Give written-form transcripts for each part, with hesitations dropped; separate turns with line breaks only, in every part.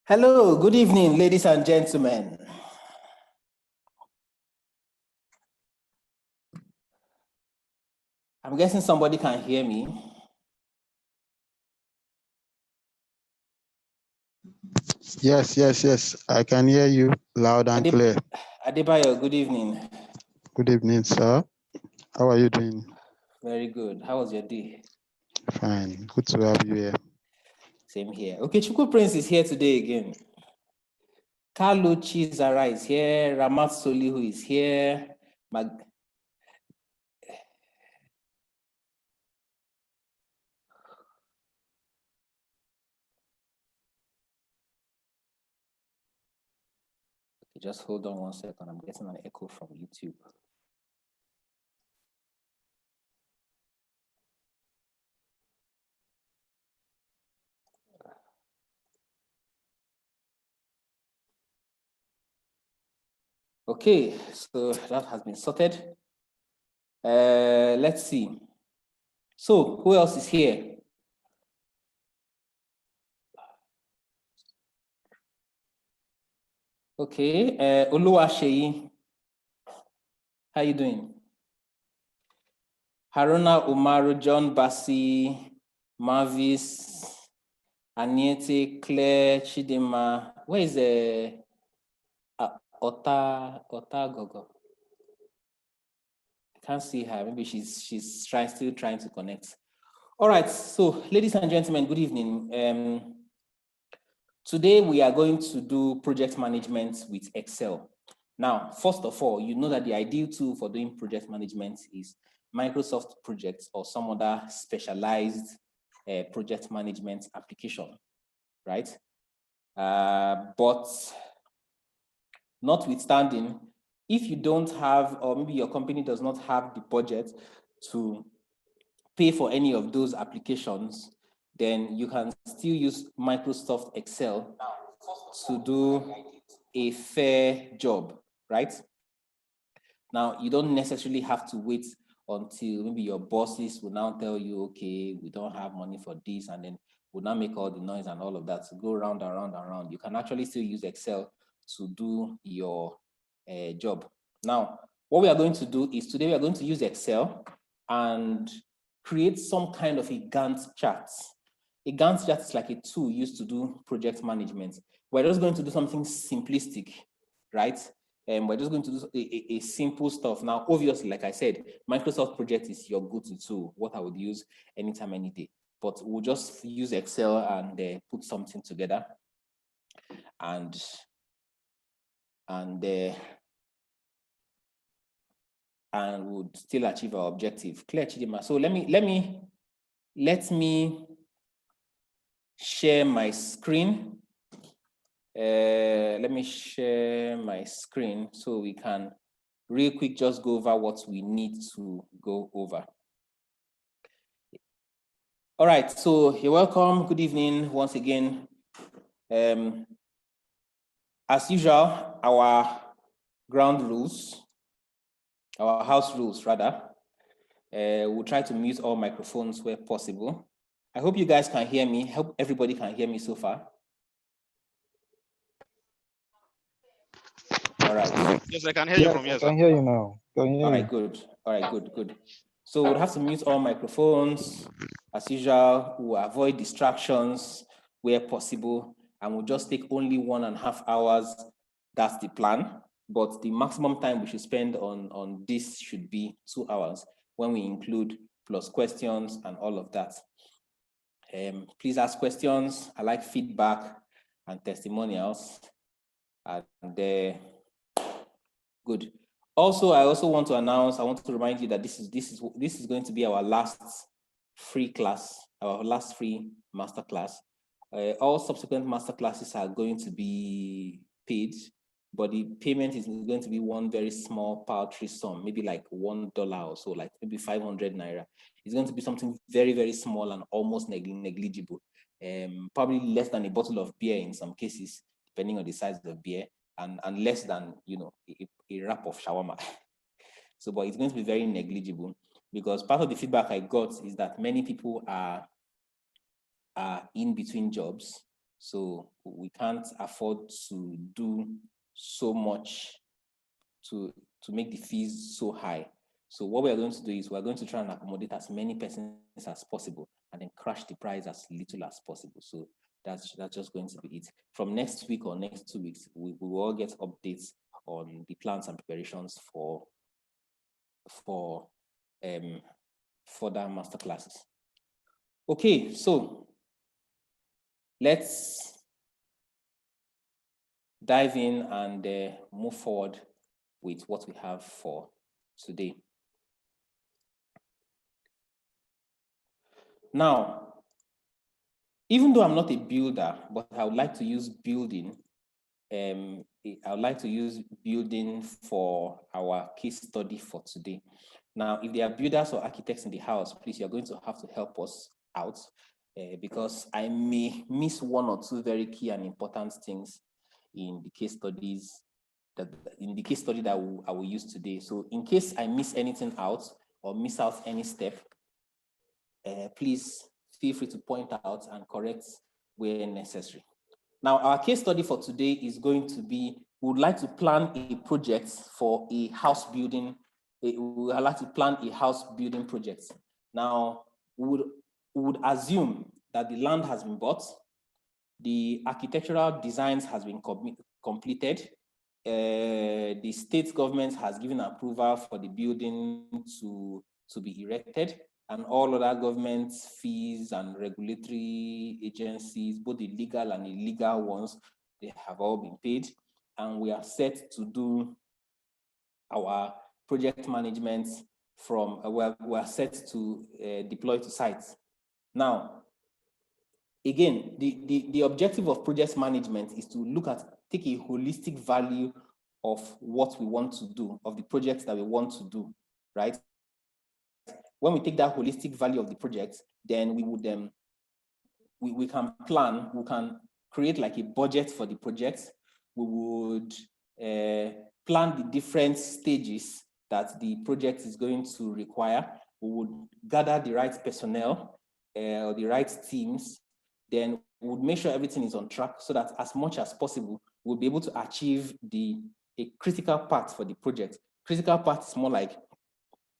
Hello, good evening, ladies and gentlemen. I'm guessing somebody can hear me.
Yes. I can hear you loud and clear.
Adebayo, good evening.
Good evening, sir. How are you doing?
Very good. How was your day?
Fine. Good to have you here.
Same here. Okay, Chukwu Prince is here today again. Carlo Chizara is here. Ramat Solihu is here. Just hold on 1 second. I'm getting an echo from YouTube. Okay, so that has been sorted. Let's see. So who else is here? Okay, Oluwaseyi, how you doing? Haruna Umaru, John Bassi, Marvis, Aniete, Claire, Chidima. Where is Ota Gogo? I can't see her. Maybe she's still trying to connect. All right. So, ladies and gentlemen, good evening. Today we are going to do project management with Excel. Now, first of all, you know that the ideal tool for doing project management is Microsoft Projects or some other specialized project management application, right? But notwithstanding, if you don't have, or maybe your company does not have the budget to pay for any of those applications, then you can still use Microsoft Excel to do a fair job, right? Now, you don't necessarily have to wait until maybe your bosses will now tell you, okay, we don't have money for this, and then will now make all the noise and all of that to go round and round and round. You can actually still use Excel to do your job. Now, what we are going to do is today we are going to use Excel and create some kind of a Gantt chart. A Gantt chart is like a tool used to do project management. We're just going to do something simplistic, right? And we're just going to do a simple stuff. Now, obviously, like I said, Microsoft Project is your go-to tool, what I would use anytime, any day. But we'll just use Excel and put something together and would still achieve our objective. Clear, Chidima. So let me share my screen. Let me share my screen so we can real quick just go over what we need to go over. All right, so you're welcome. Good evening once again. As usual, our ground rules, our house rules rather, we'll try to mute all microphones where possible. I hope you guys can hear me. Hope everybody can hear me so far. All right.
Yes, I can hear you from here, sir.
I can hear you now.
All right, good. All right, good. So we'll have to mute all microphones. As usual, we'll avoid distractions where possible, and we'll just take only 1.5 hours. That's the plan. But the maximum time we should spend on this should be 2 hours when we include plus questions and all of that. Please ask questions. I like feedback and testimonials. And good. Also, I also want to announce, I want to remind you that this is going to be our last free class, our last free master class. All subsequent master classes are going to be paid, but the payment is going to be one very small paltry sum, maybe like $1 or so, like maybe 500 naira. It's going to be something very, very small and almost negligible. Probably less than a bottle of beer in some cases, depending on the size of the beer. And less than, a wrap of shawarma. So, but it's going to be very negligible because part of the feedback I got is that many people are in between jobs. So we can't afford to do so much to make the fees so high. So what we're going to do is we're going to try and accommodate as many persons as possible and then crash the price as little as possible. So that's just going to be it. From next week or next 2 weeks, we will all get updates on the plans and preparations for further master classes. Okay, so let's dive in and move forward with what we have for today. Now, even though I'm not a builder, but I would like to use building. I would like to use building for our case study for today. Now, if there are builders or architects in the house, please, you're going to have to help us out because I may miss one or two very key and important things in the case studies that I will use today. So in case I miss anything out or miss out any step, please feel free to point out and correct where necessary. Now, our case study for today is going to be, we would like to plan a project for a house building. We would like to plan a house building project. Now, we would assume that the land has been bought, the architectural designs has been completed, the state government has given approval for the building to be erected, and all other government fees and regulatory agencies, both the legal and illegal ones, they have all been paid. And we are set to do our project management from, we are set to deploy to sites. Now, again, the objective of project management is to take a holistic value of what we want to do, of the projects that we want to do, right? When we take that holistic value of the project, then we would we can plan, we can create like a budget for the project. We would plan the different stages that the project is going to require. We would gather the right personnel or the right teams. Then we would make sure everything is on track so that as much as possible, we'll be able to achieve a critical part for the project. Critical part is more like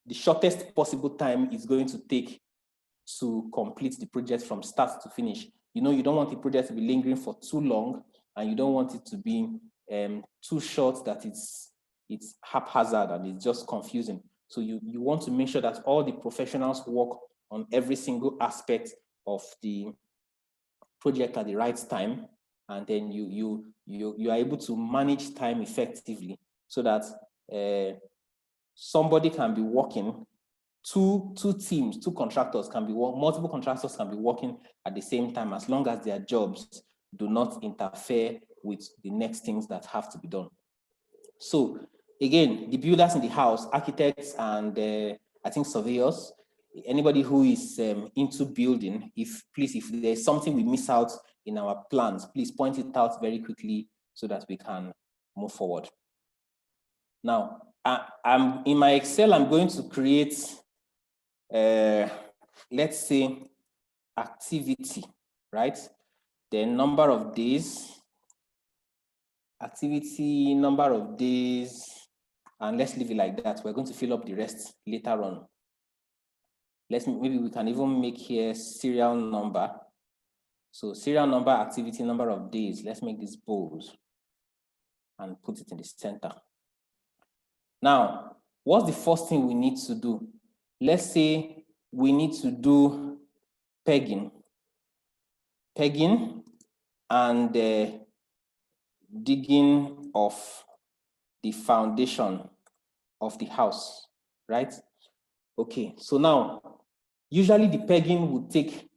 the shortest possible time it's going to take to complete the project from start to finish. You know, you don't want the project to be lingering for too long, and you don't want it to be too short that it's haphazard and it's just confusing. So you want to make sure that all the professionals work on every single aspect of the project at the right time, and then you are able to manage time effectively so that somebody can be working, two teams, two contractors can be multiple contractors can be working at the same time, as long as their jobs do not interfere with the next things that have to be done. So again, the builders in the house, architects and I think surveyors, anybody who is into building, if there's something we miss out in our plans, please point it out very quickly so that we can move forward. Now, I'm in my Excel, I'm going to create, let's say, activity, right? The number of days, activity, number of days, and let's leave it like that. We're going to fill up the rest later on. Maybe we can even make here serial number. So serial number, activity, number of days. Let's make this bold and put it in the center. Now, what's the first thing we need to do? Let's say we need to do pegging and digging of the foundation of the house, right? Okay, so now, usually the pegging would take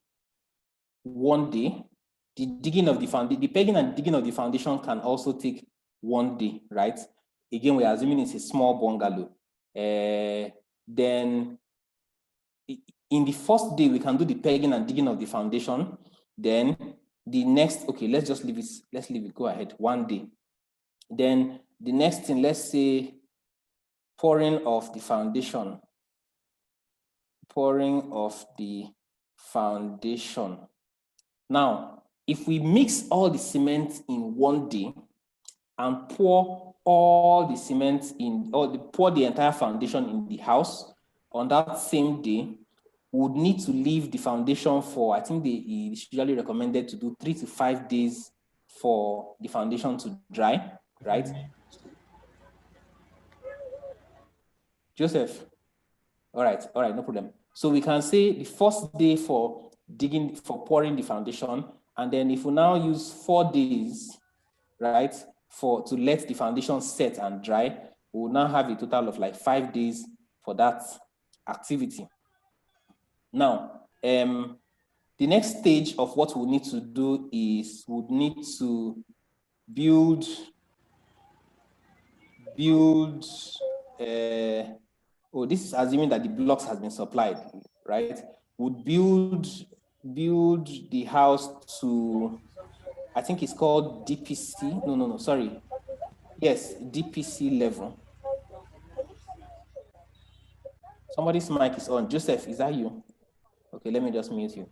1 day. The pegging and digging of the foundation can also take 1 day, right? Again, we're assuming it's a small bungalow. Then in the first day, we can do the pegging and digging of the foundation. Then the next, okay, let's leave it, go ahead, 1 day. Then the next thing, let's say pouring of the foundation. Now, if we mix all the cement in one day and pour all the cement in, or pour the entire foundation in the house on that same day, we would need to leave the foundation for, I think it's usually recommended to do 3 to 5 days for the foundation to dry, right? Joseph, all right, no problem. So we can say the first day for pouring the foundation, and then if we now use 4 days, right, to let the foundation set and dry, we will now have a total of like 5 days for that activity. Now, the next stage of what we need to do is we need to build, this is assuming that the blocks has been supplied, right? Would build the house to, I think it's called DPC. No, sorry. Yes, DPC level. Somebody's mic is on. Joseph, is that you? Okay, let me just mute you.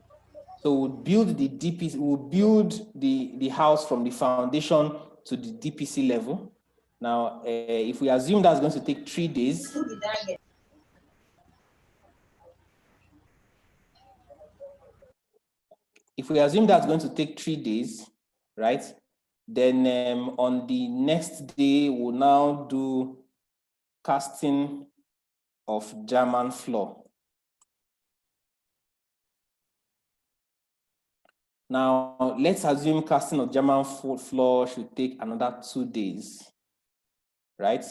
So we'll build the DPC, we'll build the house from the foundation to the DPC level. Now, if we assume that's going to take 3 days, if we assume that's going to take 3 days, right? Then on the next day, we'll now do casting of German floor. Now, let's assume casting of German floor should take another 2 days, right?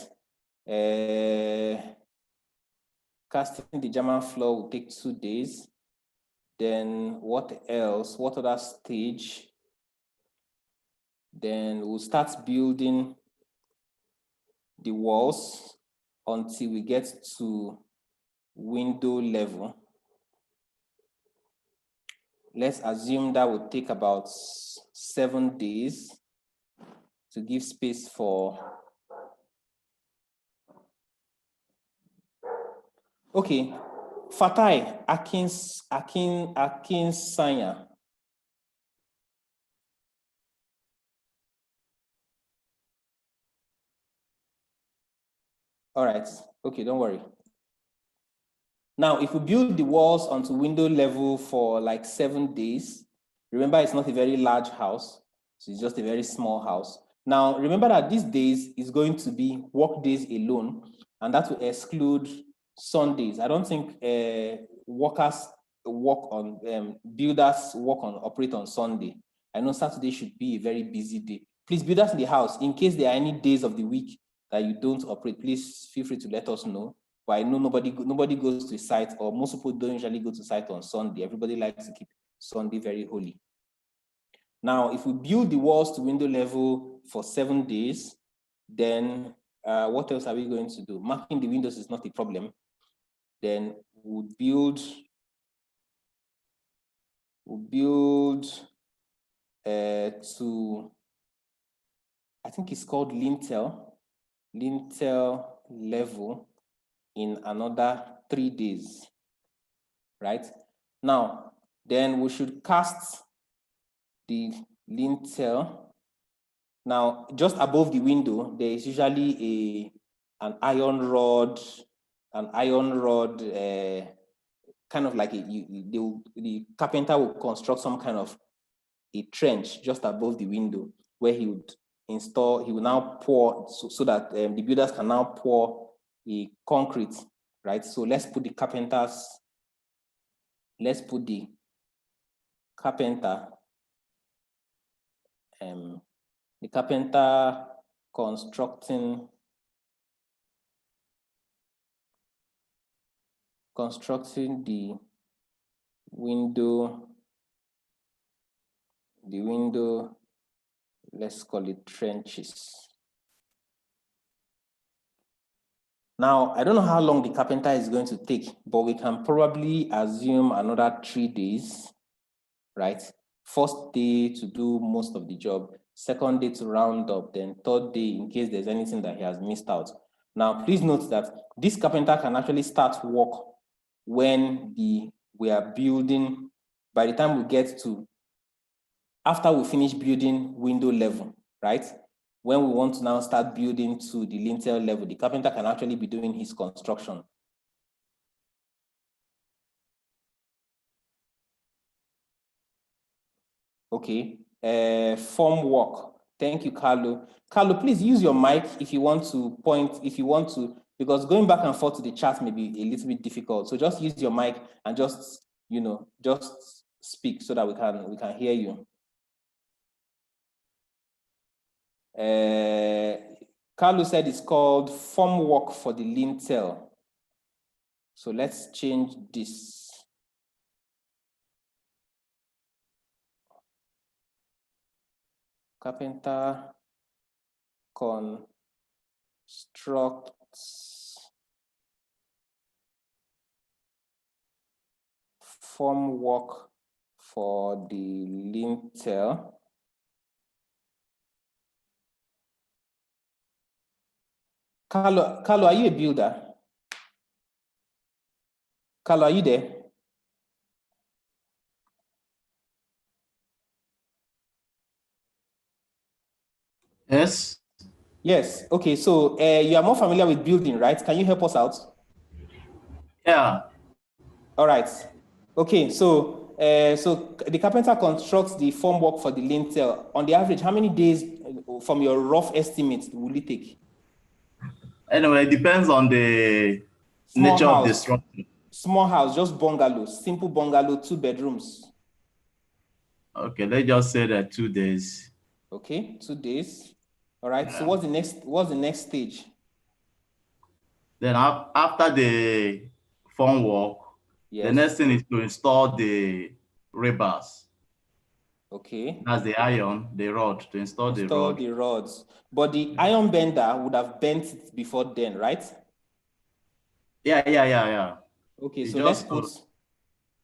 Casting the German floor will take 2 days. Then what else? What other stage? Then we'll start building the walls until we get to window level. Let's assume that would take about 7 days to give space for. Okay, Fatai, Akin Sanya. All right, okay, don't worry. Now, if we build the walls onto window level for like 7 days, remember it's not a very large house, so it's just a very small house. Now, remember that these days is going to be work days alone, and that will exclude Sundays. I don't think builders operate on Sunday. I know Saturday should be a very busy day. Please, builders in the house, in case there are any days of the week that you don't operate, please feel free to let us know. But I know nobody goes to site, or most people don't usually go to site on Sunday. Everybody likes to keep Sunday very holy. Now, if we build the walls to window level for 7 days, then what else are we going to do? Marking the windows is not a problem. Then we'll build to, I think it's called lintel level in another 3 days, right? Now, then we should cast the lintel. Now, just above the window, there is usually an iron rod, kind of like the carpenter will construct some kind of a trench just above the window where he will now pour so that the builders can now pour the concrete, right? So let's put the carpenter constructing the window, let's call it trenches. Now, I don't know how long the carpenter is going to take, but we can probably assume another 3 days, right? First day to do most of the job, second day to round up, then third day in case there's anything that he has missed out. Now, please note that this carpenter can actually start work when we are building, by the time we get to after we finish building window level, right? When we want to now start building to the lintel level, the carpenter can actually be doing his construction. Okay, form work. Thank you, Carlo. Carlo, please use your mic if you want to point, because going back and forth to the chat may be a little bit difficult. So just use your mic and just, just speak so that we can hear you. Carlo said it's called form work for the lintel. So let's change this. Carpenter constructs form work for the lintel. Carlo, are you a builder? Carlo, are you there?
Yes.
Yes. Okay. So you are more familiar with building, right? Can you help us out?
Yeah.
All right. Okay. So the carpenter constructs the formwork for the lintel. On the average, how many days, from your rough estimate, will it take?
Anyway, it depends on the nature of the structure.
Small house, just bungalow, simple bungalow, 2 bedrooms.
Okay, let's just say that 2 days.
Okay, 2 days. All right.
Yeah.
So what's the next stage?
Then after the form work,
Yes.
the next thing is to install the rebars.
Okay.
That's the iron, the rod, to install the rod.
The rods. But the iron bender would have bent it before then, right?
Yeah.
Okay,
It's
so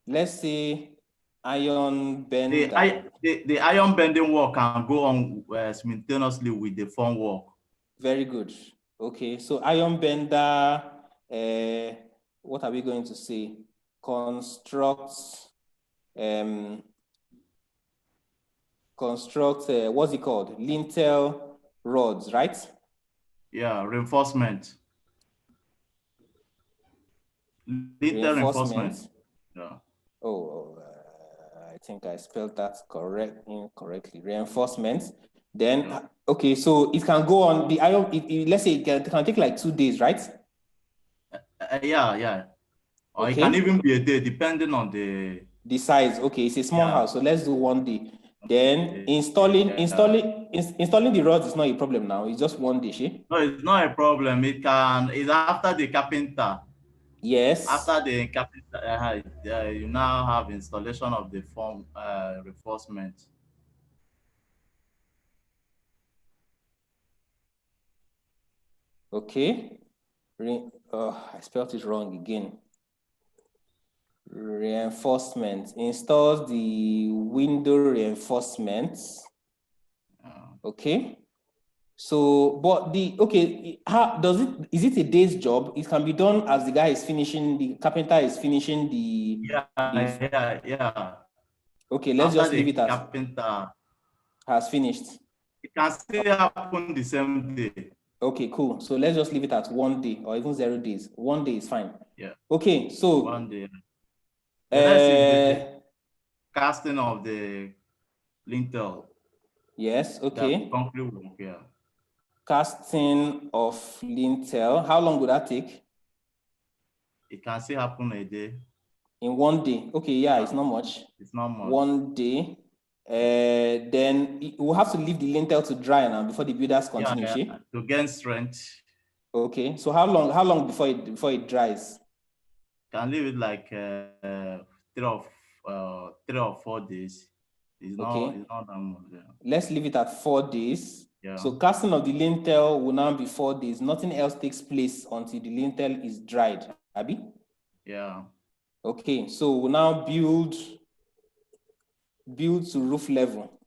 let's say iron bender.
The iron bending work can go on simultaneously with the form work.
Very good. Okay, so iron bender, what are we going to say? Constructs, what's it called? Lintel rods, right?
Yeah, reinforcement. Lintel reinforcement. Yeah.
Oh, I think I spelled that incorrectly. Reinforcement. Then,
Yeah.
okay, so it can go on the iron. Let's say it can take like 2 days, right?
Yeah. Or
Okay.
it can even be a day, depending on the
size. Okay, it's a small house, so let's do 1 day. Then installing the rods is not a problem now. It's just 1 day, she?
No, it's not a problem. It's after the carpenter.
Yes.
After the carpenter, you now have installation of the form reinforcement.
Okay. I spelled it wrong again. Reinforcement. Installs the window reinforcements. Okay. So, but how is it a day's job? It can be done as the carpenter is finishing the.
Yeah.
Okay, let's
After
just leave
the
it as
carpenter
has finished.
it can still happen the same day.
Okay, cool. So let's just leave it at 1 day or even 0 days. 1 day is fine.
Yeah.
Okay, so
1 day. The next is the casting of the lintel.
Yes, okay.
Concrete work, yeah.
Casting of lintel. How long would that take?
It can still happen a day.
In 1 day. Okay, yeah, it's not much.
It's not much.
1 day. Then we'll have to leave the lintel to dry now before the builders continue.
Yeah, to gain strength.
Okay, so how long before it dries?
Can leave it like 3 or 4 days. It's not that much. Yeah.
Let's leave it at 4 days.
Yeah.
So casting of the lintel will now be 4 days. Nothing else takes place until the lintel is dried. Abi?
Yeah.
Okay, so we'll now build to roof level.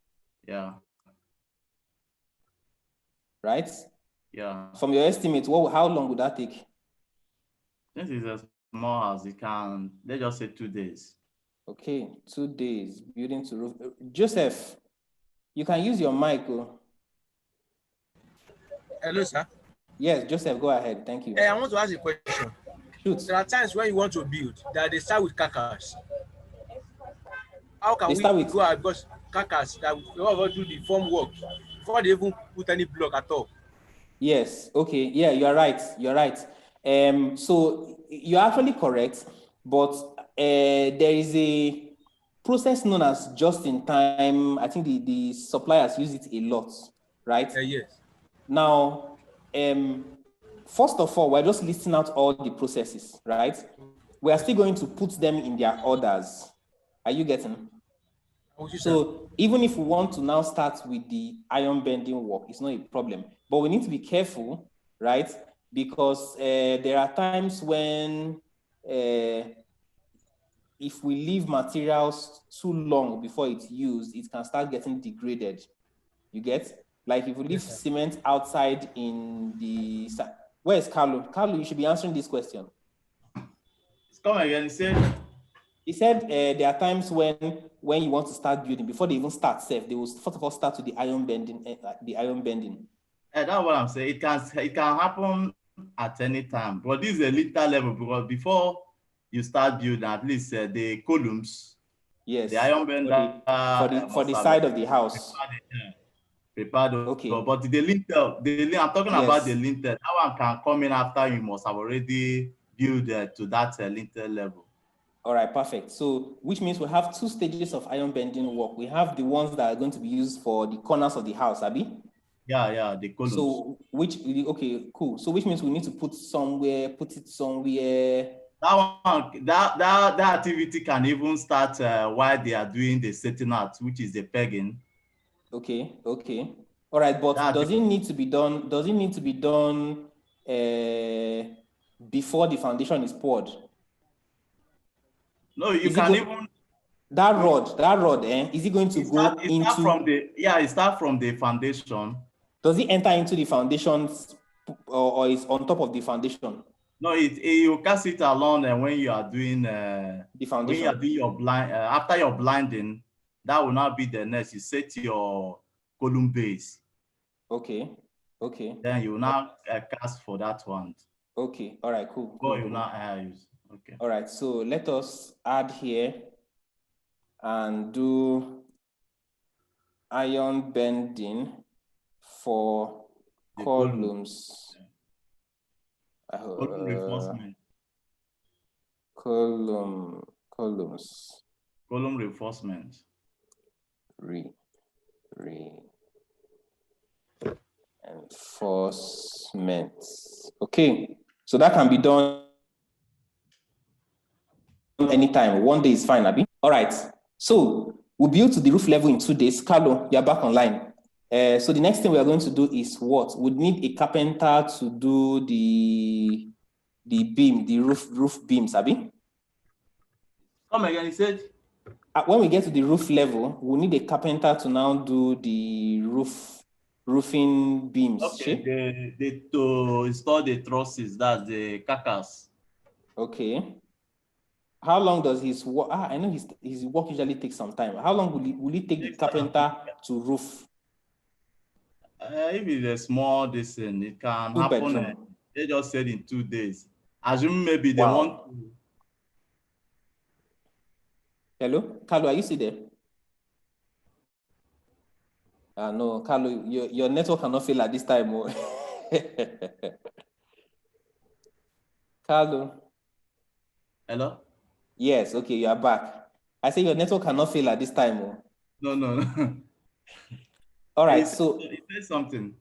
Yeah.
Right?
Yeah.
From your estimate, how long would that take?
This is a small house. It can, let's just say 2 days.
Okay, 2 days building to roof. Joseph, You can use your mic. Oh.
Hello, sir.
Yes, Joseph, go ahead. Thank you.
Hey, I want to ask a question.
Shoot.
There are times when you want to build that they start with carcass. How can
They
we
start with
go out because carcass that we will do the form work before they even put any block at all?
Yes. Okay. Yeah, you are right. You're right. So you're actually correct, but there is a process known as just in time. I think the suppliers use it a lot, right?
Yes.
Now, first of all, we're just listing out all the processes, right? We are still going to put them in their orders. Are you getting? So even if we want to now start with the iron bending work, it's not a problem. But we need to be careful, right? Because there are times when if we leave materials too long before it's used, it can start getting degraded. You get? Like if we leave cement outside in the... Where's Carlo? Carlo, you should be answering this question.
Come again,
He said there are times when you want to start building, before they even start safe, they will first of all start with the iron bending.
That's what I'm saying. It can happen at any time, but this is a little level because before you start building, at least the columns,
yes,
the iron bender
for the side of the house.
Prepared.
Okay.
But the lintel, I'm talking about the lintel. That one can come in after you must have already built to that lintel level.
All right, perfect. So, which means we have two stages of iron bending work. We have the ones that are going to be used for the corners of the house, Abi?
Yeah, the columns.
So, okay, cool. So, which means we need to put it somewhere.
That one, that activity can even start while they are doing the setting out, which is the pegging.
Okay. All right, but does it need to be done? Does it need to be done before the foundation is poured?
No, you can even
that rod. Is it going to go into?
It starts from the foundation.
Does it enter into the foundations, or is on top of the foundation?
No, you cast it along, and when you are doing
the foundation,
when you are doing your blind after your blinding, that will not be the next. You set your column base.
Okay.
Then you will now cast for that one.
Okay. All right. Cool.
You now use. Okay.
All right. So let us add here and do iron bending for columns.
Column reinforcement.
Columns.
Column reinforcement.
Reinforcement. Okay. So that can be done anytime. 1 day is fine, Abi. All right. So we'll build to the roof level in 2 days. Carlo, you're back online. So the next thing we are going to do is what? We'd need a carpenter to do the beam, the roof beams, Abi.
Come again, he said.
When we get to the roof level, we'll need a carpenter to now do the roofing beams.
Okay, to install the trusses, that's the carcass.
Okay. How long does his work? I know his work usually takes some time. How long will it take the carpenter to roof?
If it's a small distance, it can happen. They just said in 2 days. Assume maybe they want to.
Hello, Carlo, are you still there? No, Carlo, your network cannot fail at this time. Oh. Carlo.
Hello?
Yes, okay, you are back. I say your network cannot fail at this time. Oh.
No.
All right,
so it says something.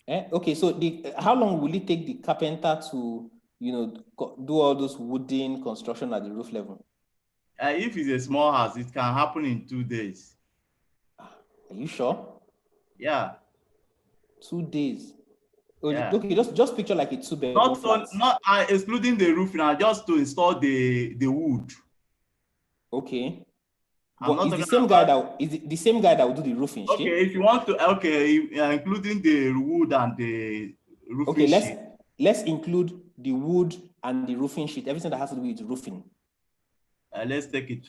Okay, so how long will it take the carpenter to, do all those wooden construction at the roof level?
If it's a small house, it can happen in 2 days.
Are you sure?
Yeah.
2 days. Oh,
yeah.
Okay, just picture like a 2-bedroom flat.
Not excluding the roofing, just to install the wood.
Okay. But is the same guy that will do the roofing?
Okay, if you want to, including the wood and the roofing sheet.
Let's include the wood and the roofing sheet, everything that has to do with roofing.
Let's take it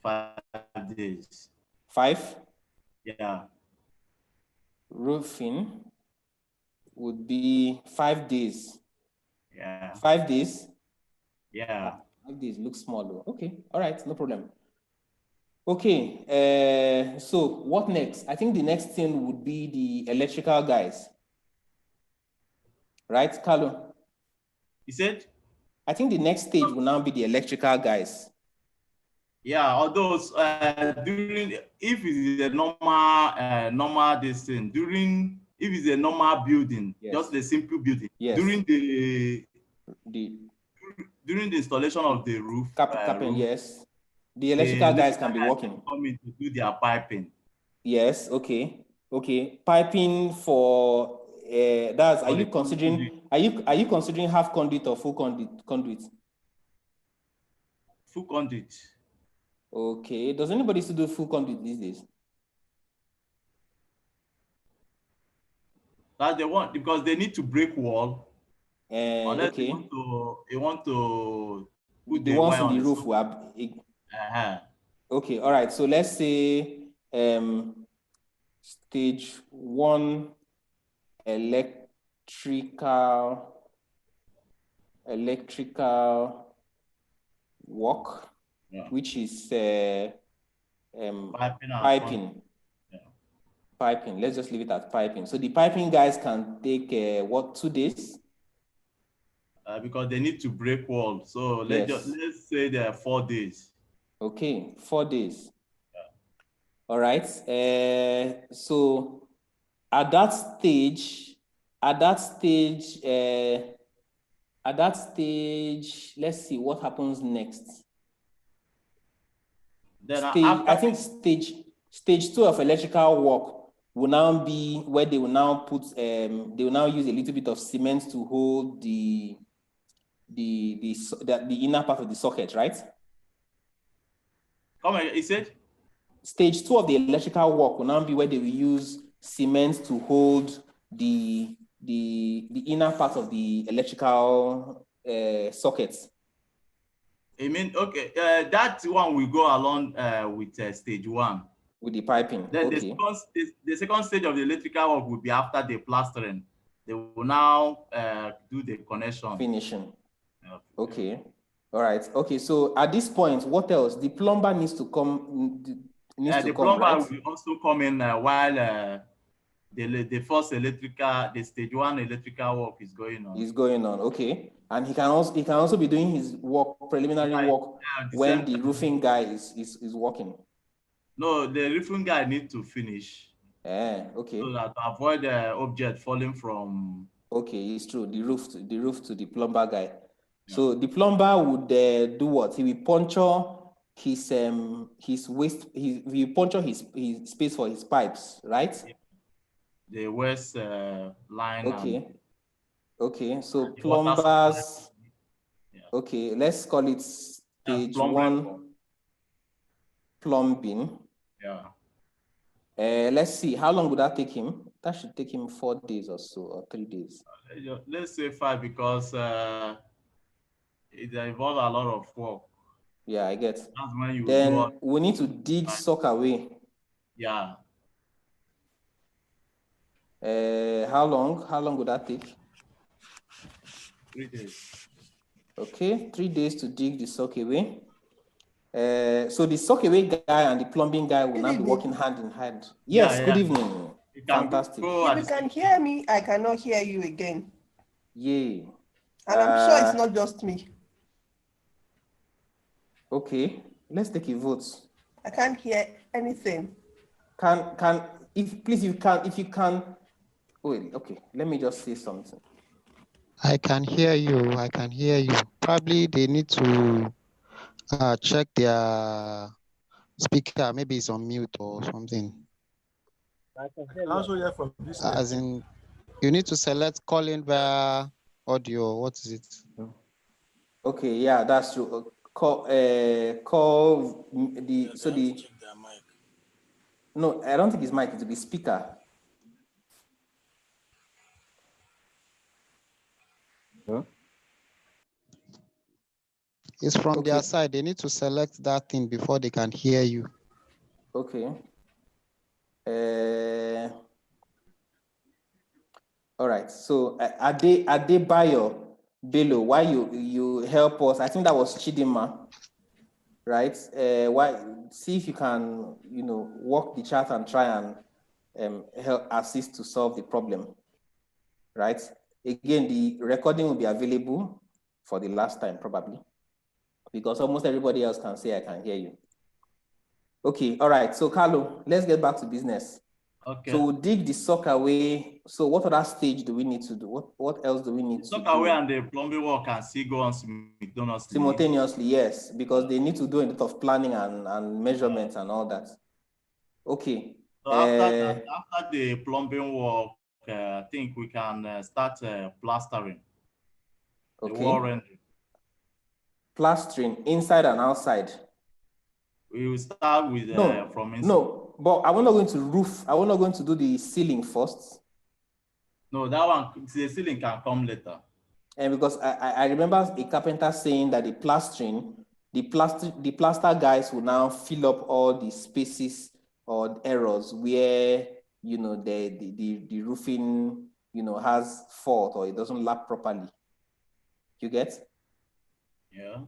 5 days.
5.
Yeah.
Roofing would be 5 days.
Yeah.
5 days?
Yeah.
5 days looks small though. Okay, all right, no problem. Okay, so what next? I think the next thing would be the electrical guys. Right, Carlo?
You said?
I think the next stage will now be the electrical guys.
Yeah, although during, if it's a normal this thing, during, if it's a normal building,
Yes.
just a simple building,
Yes.
during the installation of the roof,
Yes. The electrical guys can be working.
Come in to do their piping.
Yes, okay. Okay. Piping for that's, are you considering half conduit or full conduit?
Full conduit.
Okay. Does anybody still do full conduit these days?
That's the one, because they need to break wall. Unless
Okay.
they want to put
the ones in the roof will have. Okay, all right. So let's say stage 1 electrical work, which is piping. Piping. Let's just leave it at piping. So the piping guys can take 2 days?
Because they need to break wall. So let's say there are 4 days.
Okay, 4 days. All right. So at that stage, let's see what happens next.
Then
I think stage 2 of electrical work will now be where they will now put they will now use a little bit of cement to hold the inner part of the socket, right?
Come on, you said?
Stage 2 of the electrical work will now be where they will use cement to hold the inner part of the electrical sockets.
I mean, okay, that one will go along with stage 1.
With the piping.
Then
okay.
The second stage of the electrical work will be after the plastering. They will now do the connection.
Finishing. Okay. All right. Okay. So at this point, what else? The plumber needs to come.
The plumber will also come in while the first the stage 1 electrical work is going on.
Is going on. Okay. And he can also be doing his work, preliminary work, when the roofing guy is working.
No, the roofing guy needs to finish.
Okay.
So that to avoid the object falling from.
Okay, it's true. The roof to the plumber guy. Yeah. So the plumber would do what? He will puncture his waste. He will puncture his space for his pipes, right?
Yeah. The waste line.
Okay. Okay. So plumbers. Yeah. Okay, let's call it stage 1 plumbing.
Yeah.
Let's see. How long would that take him? That should take him 4 days or so, or 3 days.
Let's say 5, because it involves a lot of work.
Yeah, I get.
That's when you
then we need to dig sock away.
Yeah.
How long would that take?
3 days.
Okay, 3 days to dig the sock away. So the sock away guy and the plumbing guy will now be working hand in hand. Yes, good evening. Fantastic.
If you can hear me, I cannot hear you again.
Yay.
And I'm sure it's not just me.
Okay, let's take a vote.
I can't hear anything.
If you can, wait, okay, let me just say something.
I can hear you. Probably they need to check their speaker. Maybe it's on mute or something.
I can also hear from this.
As in, you need to select calling via audio. What is it?
Okay, yeah, that's true. Call the no, I don't think it's mic, it will be speaker.
Huh? It's from their side. They need to select that thing before they can hear you.
Okay. All right. So Adebayo Bello, why you help us? I think that was Chidima, right? Why see if you can work the chat and try and help assist to solve the problem, right? Again, the recording will be available for the last time probably, because almost everybody else can say I can hear you. Okay. All right. So Carlo, let's get back to business.
Okay.
So we'll dig the sock away. So what other stage do we need to do? What else do we need to
Sock
do?
away and the plumbing work can still go on
Simultaneously, yes, because they need to do a lot of planning and measurements and all that. Okay.
So after the plumbing work, I think we can start plastering. The wall rendering.
Plastering inside and outside.
We will start with from inside.
No, but I want not going to roof. I want not going to do the ceiling first.
No, that one, the ceiling can come later.
And because I remember a carpenter saying that the plaster guys will now fill up all the spaces or errors where the roofing has fault or it doesn't lap properly. You get?
Yeah.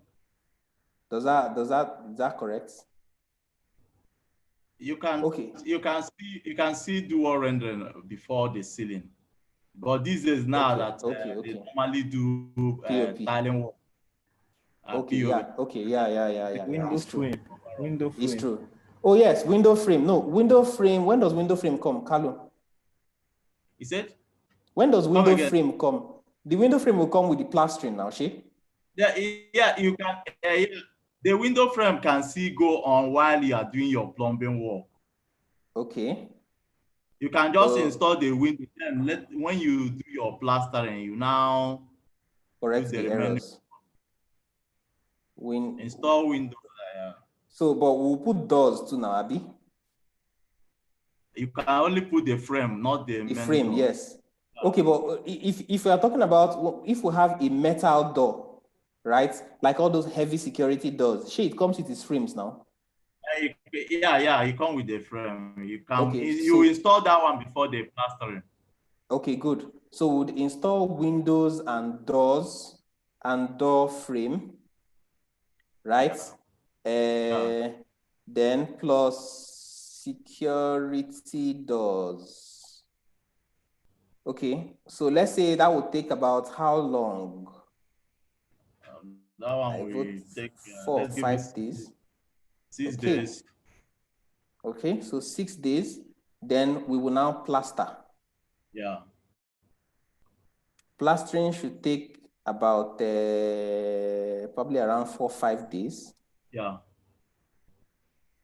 Is that correct?
You can see dual rendering before the ceiling, but these days now they normally do tiling work.
Yeah.
Window frame. Window frame.
It's true. Oh yes, window frame. No, window frame. When does window frame come, Carlo?
Is it?
When does window frame come? The window frame will come with the plastering now, she?
Yeah, you can. The window frame can still go on while you are doing your plumbing work.
Okay.
You can just install the window, and when you do your plastering, you now
correct the errors.
Install windows.
So, but we'll put doors too now, Abby.
You can only put the frame, not the
frame. Door. Yes. Okay, but if we are talking about if we have a metal door, right? Like all those heavy security doors, it comes with its frames now.
Yeah, you come with the frame. You can you install that one before the plastering.
Okay, good. So we'd install windows and doors and door frame, right? Then plus security doors. Okay, so let's say that would take about how long?
That one will take
4 or 5 days.
6 days.
Okay, so 6 days. Then we will now plaster.
Yeah.
Plastering should take about probably around 4 or 5 days.
Yeah.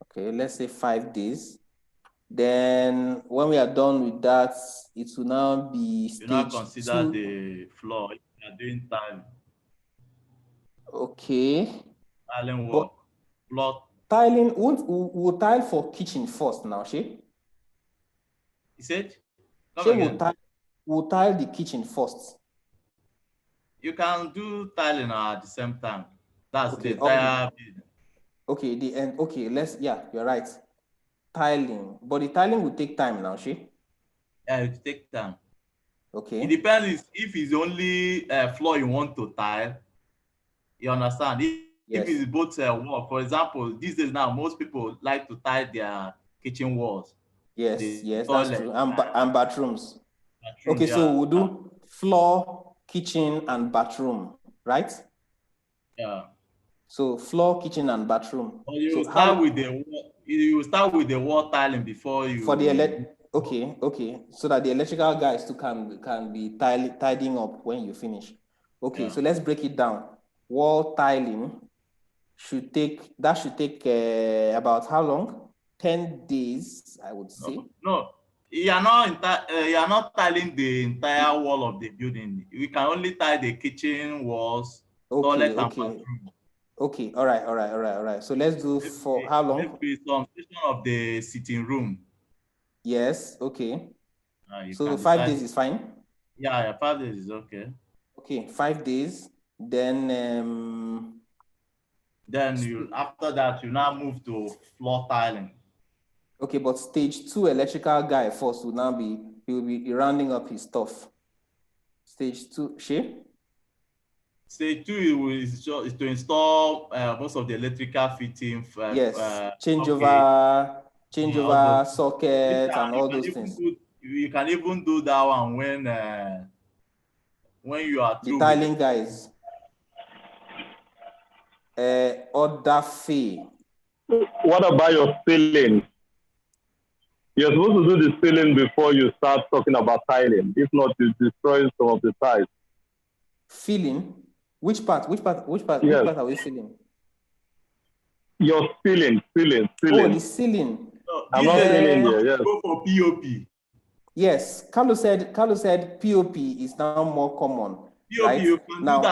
Okay, let's say 5 days. Then when we are done with that, it will now be stage 2.
You now consider the floor. You are doing tiling.
Okay.
Tiling work. Floor.
Tiling, we'll tile for kitchen first now, she?
Is it?
We'll tile the kitchen first.
You can do tiling at the same time. That's the entire building.
Okay, you're right. Tiling, but the tiling will take time now, she?
Yeah, it will take time.
Okay.
It depends if it's only floor you want to tile. You understand? If it's both wall, for example, these days now, most people like to tile their kitchen walls.
Yes, that's true. And bathrooms. Okay,
yeah.
so we'll do floor, kitchen, and bathroom, right?
Yeah.
So floor, kitchen, and bathroom.
Or you start with the wall tiling before you.
For the okay, so that the electrical guys too can be tidying up when you finish. Okay, so let's break it down. Wall tiling should take about how long? 10 days, I would say.
No, you are not tiling the entire wall of the building. We can only tile the kitchen walls, toilet and bathroom.
Okay, all right. So let's do for how long?
Maybe some section of the sitting room.
Yes, okay. So 5 days is fine?
Yeah, 5 days is okay.
Okay, 5 days. Then
after that, you now move to floor tiling.
Okay, but stage 2 electrical guy first will now he will be rounding up his stuff. Stage 2, Shay?
Stage 2 is to install most of the electrical fitting.
Yes,
all
changeover,
those.
socket, and all those things.
You can even do that one when you are
The
through
tiling
with it.
guys. Order fee.
What about your ceiling? You're supposed to do the ceiling before you start talking about tiling. If not, you destroy some of the tiles.
Filling? Which part?
Yes.
Which part are we filling?
Your ceiling.
Oh, the ceiling.
So
I'm not saying here, yes.
Go for POP.
Yes, Carlo said POP is now more common.
POP,
right?
you can
Now,
do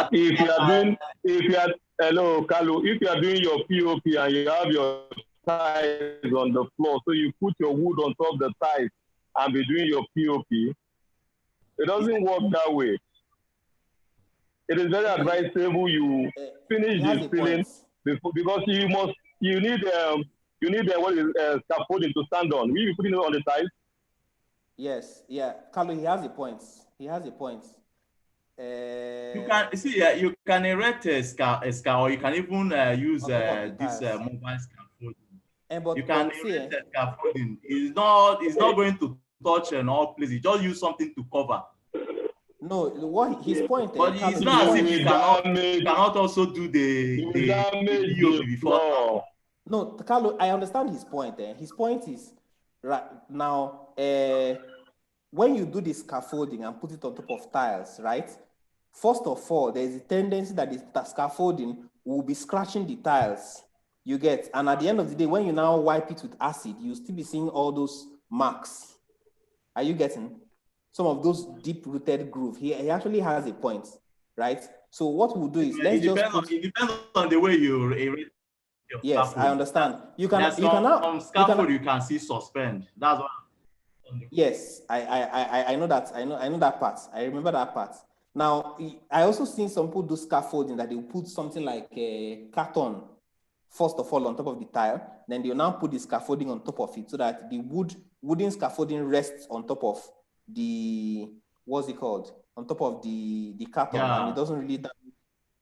that.
Hello, Carlo, if you are doing your POP and you have your tiles on the floor, so you put your wood on top of the tiles and be doing your POP, it doesn't work that way. It is very advisable you finish the ceiling before, because you need scaffolding to stand on. Will you be putting it on the tiles?
Yes, yeah, Carlo, he has a point.
You can see, you can erect a scar, or you can even use this mobile scaffolding. You can erect a scaffolding. It's not going to touch in all places. Just use something to cover.
No, what his point?
But it's not as if you cannot also do the POP before.
No, Carlo, I understand his point. His point is right now. When you do the scaffolding and put it on top of tiles, right? First of all, there is a tendency that the scaffolding will be scratching the tiles. You get, and at the end of the day, when you now wipe it with acid, you still be seeing all those marks. Are you getting? Some of those deep-rooted groove. He actually has a point, right? So what we'll do is
it depends on the way you erase your
yes, I understand. You can
scaffold you can see suspend. That's what.
Yes, I know that. I know that part. I remember that part. Now, I also seen some people do scaffolding that they put something like a carton first of all on top of the tile, then they'll now put the scaffolding on top of it so that the wooden scaffolding rests on top of the, what's it called? On top of the carton, and it doesn't really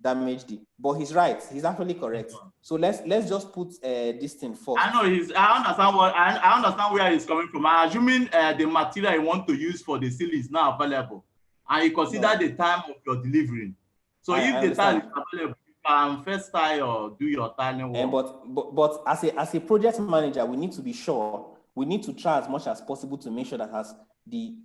damage the, but he's right. He's actually correct. So let's just put this thing first.
I know I understand where he's coming from. I'm assuming the material you want to use for the seal is now available, and you consider the time of your delivery. So if the tile is available, you can first tile or do your tiling work.
But as a project manager, we need to be sure. We need to try as much as possible to make sure that as the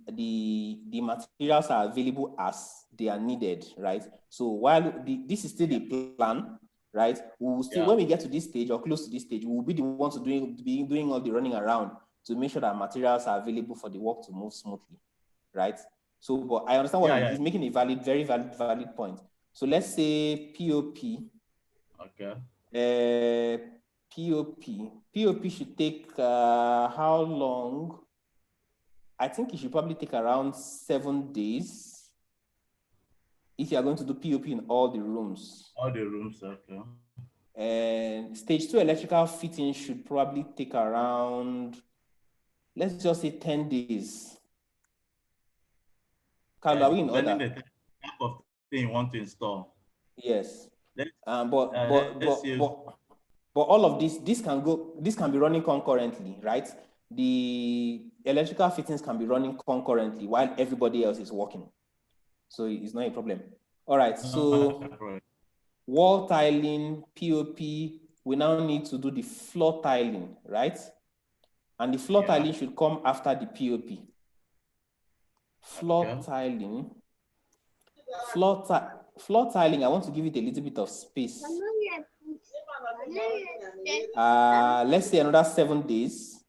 materials are available as they are needed, right? So while this is still the plan, right? We will still, when we get to this stage or close to this stage, we will be the ones doing all the running around to make sure that materials are available for the work to move smoothly, right? So, but I understand what he's making a very valid point. So let's say POP.
Okay.
POP should take how long? I think it should probably take around 7 days if you are going to do POP in all the rooms.
All the rooms, okay.
And stage 2 electrical fitting should probably take around, let's just say 10 days. Carlo, are we in order?
The type of thing you want to install.
Yes. But all of this can be running concurrently, right? The electrical fittings can be running concurrently while everybody else is working. So it's not a problem. All right, so wall tiling, POP, we now need to do the floor tiling, right? And the floor tiling should come after the POP. Floor tiling, I want to give it a little bit of space. Let's say another 7 days.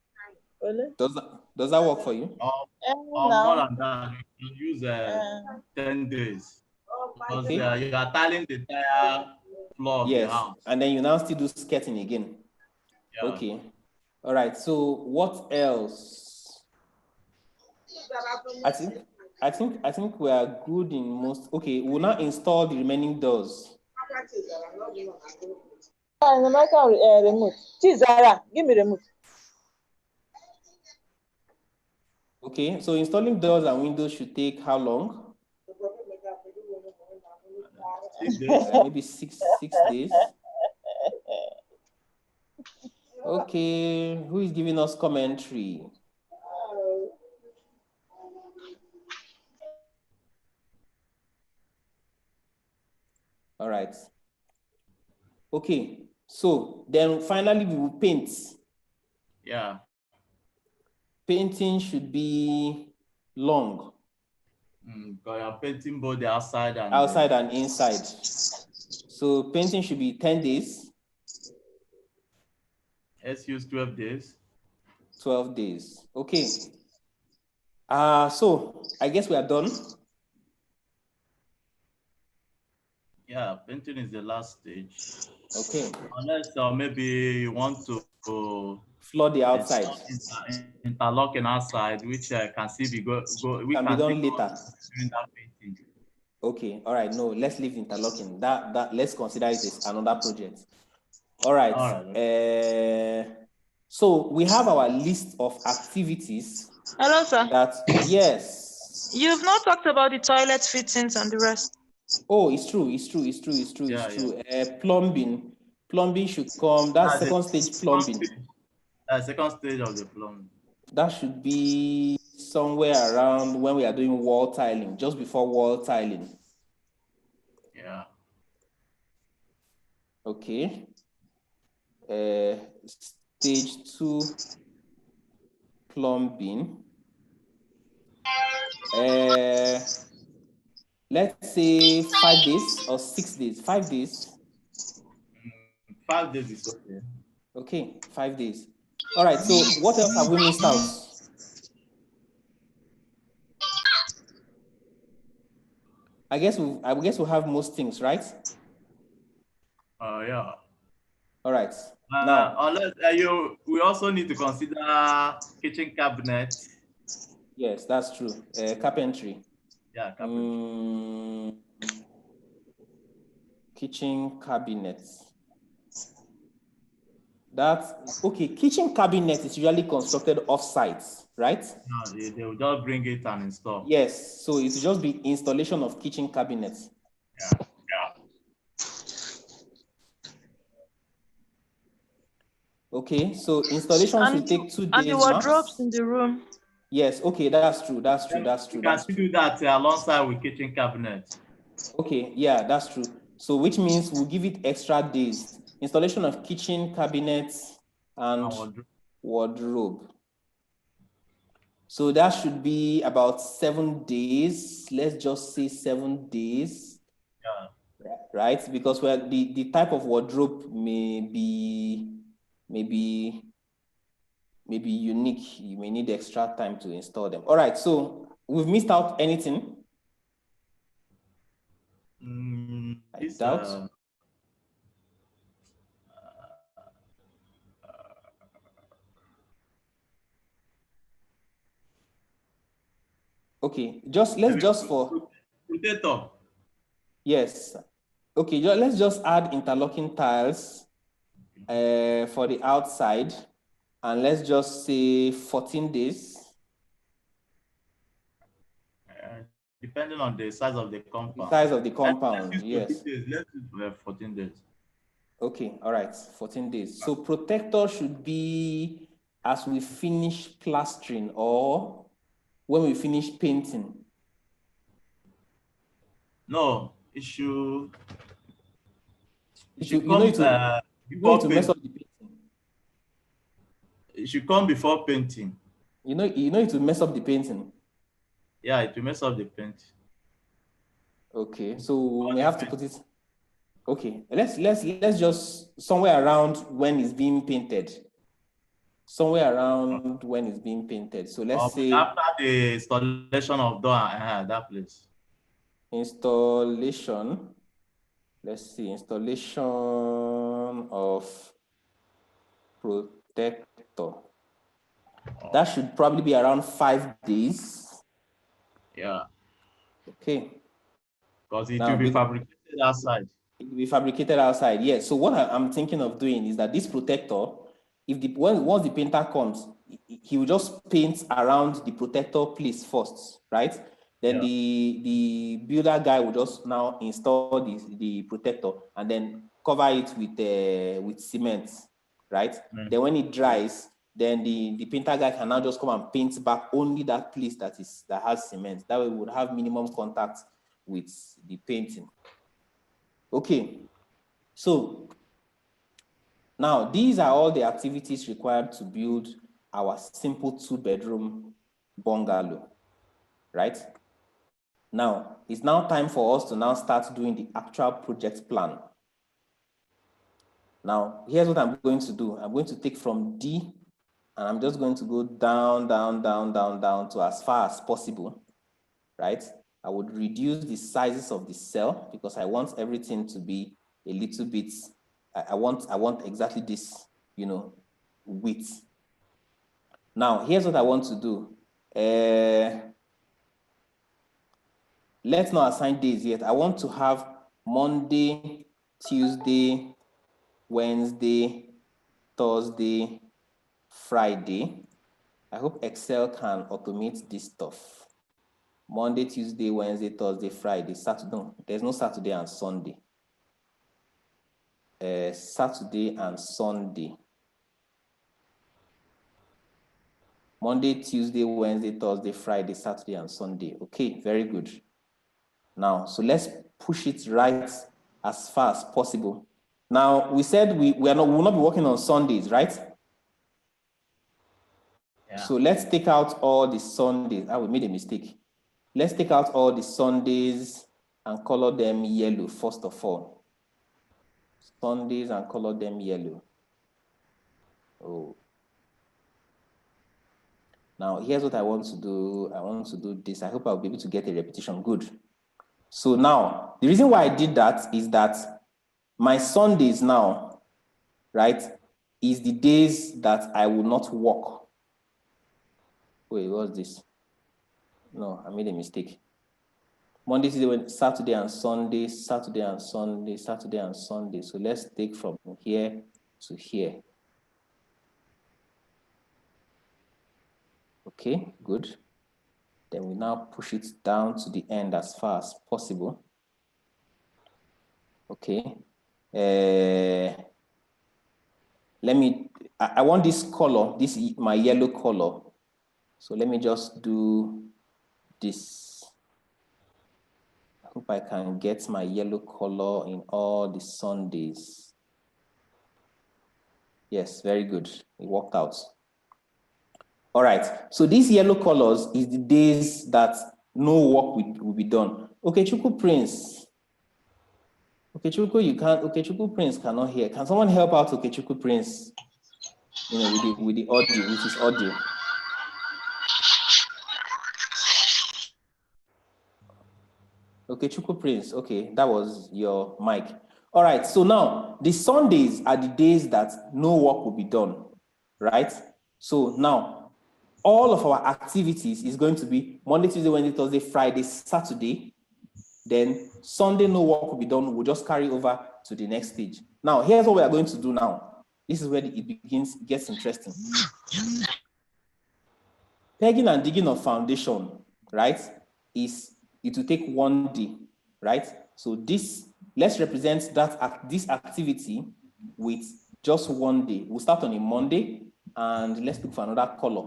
Does that work for you?
More than that, you can use 10 days. Because you are tiling the entire floor of the house.
And then you now still do skirting again. Yeah. Okay. All right. So what else? I think we are good in most. Okay, we'll now install the remaining doors.
Remote. Zara, give me remote.
Okay, so installing doors and windows should take how long? Maybe six days. Okay, who is giving us commentary? All right. Okay, so then finally we will paint.
Yeah.
Painting should be long.
Because you're painting both the outside and
inside. So painting should be 10 days.
Let's use 12 days.
12 days. Okay. So I guess we are done.
Yeah, painting is the last stage.
Okay.
Unless maybe you want to
floor the outside.
Interlocking outside, which can still be we
can be done later
during that painting.
Okay, all right. No, let's leave interlocking. That let's consider it as another project. All right. So we have our list of activities.
Hello, sir.
Yes.
You've not talked about the toilet fittings and the rest.
Oh, it's true. Plumbing should come. That's second stage plumbing.
Second stage of the plumbing.
That should be somewhere around when we are doing wall tiling, just before wall tiling.
Yeah.
Okay. Stage 2 plumbing. Let's say 5 days or 6 days. 5 days.
5 days is okay.
Okay, 5 days. All right. So what else have we missed out? I guess we'll have most things, right?
Yeah.
All right.
Now, unless we also need to consider kitchen cabinet.
Yes, that's true. Carpentry.
Yeah, carpentry.
Kitchen cabinets. That's okay. Kitchen cabinet is usually constructed off-site, right?
No, they will just bring it and install.
Yes, so it will just be installation of kitchen cabinets.
Yeah.
Okay, so installations will take 2 days.
And the wardrobes in the room.
Yes, okay, that's true.
You can still do that alongside with kitchen cabinet.
Okay, yeah, that's true. So which means we'll give it extra days. Installation of kitchen cabinets and wardrobe. So that should be about 7 days. Let's just say 7 days.
Yeah.
Right? Because the type of wardrobe may be unique. You may need extra time to install them. All right, so we've missed out anything? I doubt. Okay, let's just for
potato.
Yes. Okay, let's just add interlocking tiles for the outside, and let's just say 14 days.
Depending on the size of the compound.
The size of the compound,
let's
yes.
Let's use 14 days.
Okay, all right, 14 days. So protector should be as we finish plastering or when we finish painting.
No, it should.
It should come before painting.
It should come before painting.
You know it will mess up the painting.
Yeah, it will mess up the paint.
Okay, so we have to put it. Okay, let's just somewhere around when it's being painted. Somewhere around when it's being painted. So let's say
after the installation of door that place.
Installation. Let's see, installation of protector. That should probably be around 5 days.
Yeah.
Okay.
Because it will be fabricated outside.
It will be fabricated outside, yes. So what I'm thinking of doing is that this protector, once the painter comes, he will just paint around the protector place first, right? Then the builder guy will just now install the protector and then cover it with cement, right? Then when it dries, then the painter guy can now just come and paint back only that place that has cement. That way we would have minimum contact with the painting. Okay, so now these are all the activities required to build our simple 2-bedroom bungalow, right? Now, it's now time for us to now start doing the actual project plan. Now, here's what I'm going to do. I'm going to take from D, and I'm just going to go down, down, down, down, down to as far as possible, right? I would reduce the sizes of the cell because I want everything to be a little bit, I want exactly this, width. Now, here's what I want to do. Let's not assign days yet. I want to have Monday, Tuesday, Wednesday, Thursday, Friday. I hope Excel can automate this stuff. Monday, Tuesday, Wednesday, Thursday, Friday, Saturday. No, there's no Saturday and Sunday. Saturday and Sunday. Monday, Tuesday, Wednesday, Thursday, Friday, Saturday, and Sunday. Okay, very good. Now, so let's push it right as far as possible. Now, we said we will not be working on Sundays, right? Yeah. So let's take out all the Sundays. We made a mistake. Let's take out all the Sundays and color them yellow, first of all. Sundays and color them yellow. Oh. Now, here's what I want to do. I want to do this. I hope I'll be able to get a repetition. Good. So now, the reason why I did that is that my Sundays now, right, is the days that I will not work. Wait, what's this? No, I made a mistake. Monday, Tuesday, Saturday and Sunday, Saturday and Sunday, Saturday and Sunday. So let's take from here to here. Okay, good. Then we now push it down to the end as far as possible. Okay. I want this color, this is my yellow color. So let me just do this. I hope I can get my yellow color in all the Sundays. Yes, very good. It worked out. All right, so these yellow colors is the days that no work will be done. Okay, Chukwu Prince. Okay, Chukwu Prince cannot hear. Can someone help out Okay, Chukwu Prince? With the audio, with his audio. Okay, Chukwu Prince. Okay, that was your mic. All right, so now the Sundays are the days that no work will be done, right? So now, all of our activities is going to be Monday, Tuesday, Wednesday, Thursday, Friday, Saturday. Then Sunday, no work will be done. We'll just carry over to the next stage. Now, here's what we are going to do now. This is where it gets interesting. Pegging and digging of foundation, right, it will take 1 day, right? So let's represent this activity with just 1 day. We'll start on a Monday, and let's look for another color.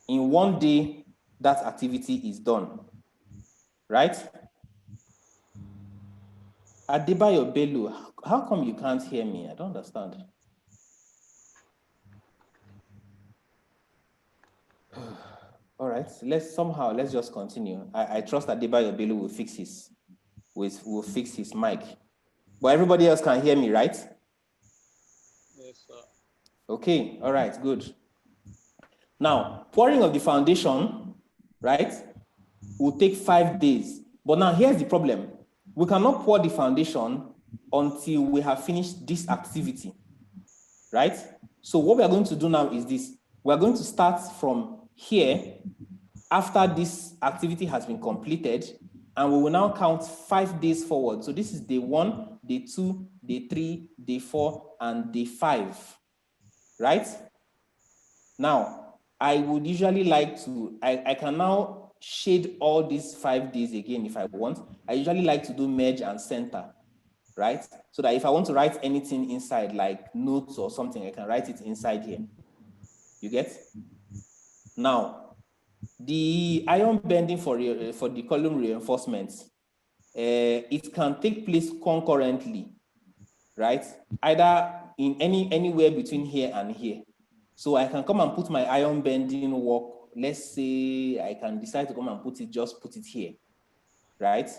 In 1 day, that activity is done, right? Adebayo Bello, how come you can't hear me? I don't understand. All right, let's just continue. I trust that Adebayo Bello will fix his mic. But everybody else can hear me, right?
Yes, sir.
Okay, all right, good. Now, pouring of the foundation, right, will take 5 days. But now here's the problem. We cannot pour the foundation until we have finished this activity, right? So what we are going to do now is this. We are going to start from here after this activity has been completed, and we will now count 5 days forward. So this is day 1, day 2, day 3, day 4, and day 5, right? Now, I would usually like to, I can now shade all these 5 days again if I want. I usually like to do merge and center, right? So that if I want to write anything inside, like notes or something, I can write it inside here. You get? Now, the iron bending for the column reinforcements, it can take place concurrently, right? Either in anywhere between here and here. So I can come and put my iron bending work. Let's say I can decide to come and put it here, right?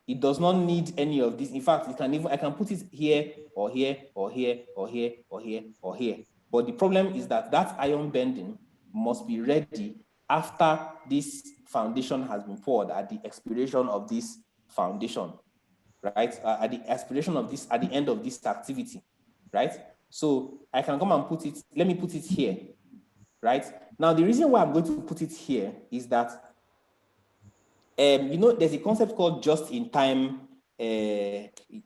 It does not need any of this. In fact, I can put it here or here or here or here or here or here. But the problem is that iron bending must be ready after this foundation has been poured at the expiration of this foundation, right? At the expiration of this, at the end of this activity, right? So I can come and put it, let me put it here, right? Now, the reason why I'm going to put it here is that, there's a concept called just-in-time,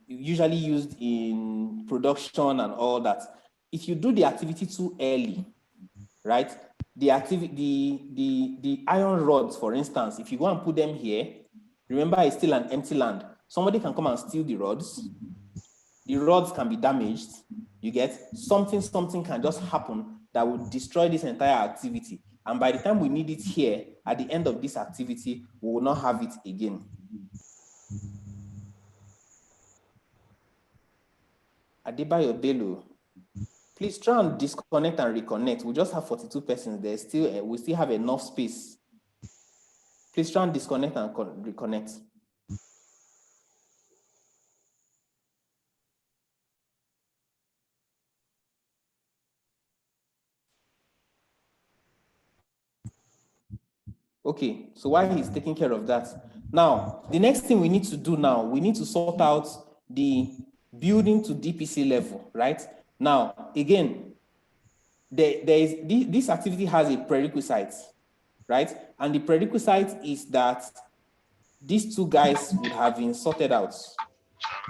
usually used in production and all that. If you do the activity too early, right? The iron rods, for instance, if you go and put them here, remember it's still an empty land. Somebody can come and steal the rods. The rods can be damaged. You get something can just happen that will destroy this entire activity. And by the time we need it here, at the end of this activity, we will not have it again. Adebayo Bello, please try and disconnect and reconnect. We just have 42 persons. We still have enough space. Please try and disconnect and reconnect. Okay, so while he's taking care of that, now, the next thing we need to do now, we need to sort out the building to DPC level, right? Now, again, this activity has a prerequisite, right? And the prerequisite is that these two guys would have been sorted out,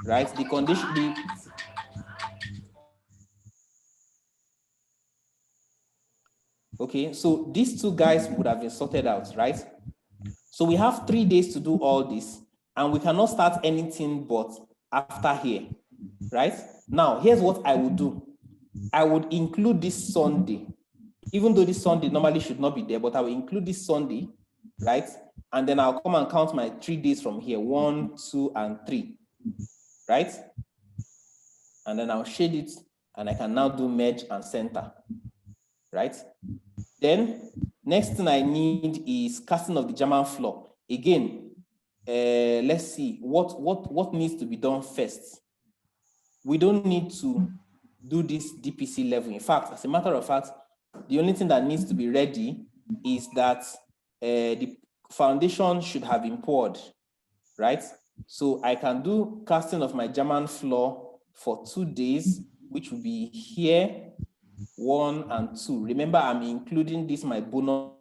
right? The condition, okay, so these two guys would have been sorted out, right? So we have 3 days to do all this, and we cannot start anything but after here, right? Now, here's what I would do. I would include this Sunday, even though this Sunday normally should not be there, but I will include this Sunday, right? And then I'll come and count my 3 days from here, 1, 2, and 3, right? And then I'll shade it, and I can now do merge and center, right? Then next thing I need is casting of the German floor. Again, let's see what needs to be done first. We don't need to do this DPC level. In fact, as a matter of fact, the only thing that needs to be ready is that the foundation should have been poured, right? So I can do casting of my German floor for 2 days, which will be here, 1 and 2. Remember, I'm including this, my bonus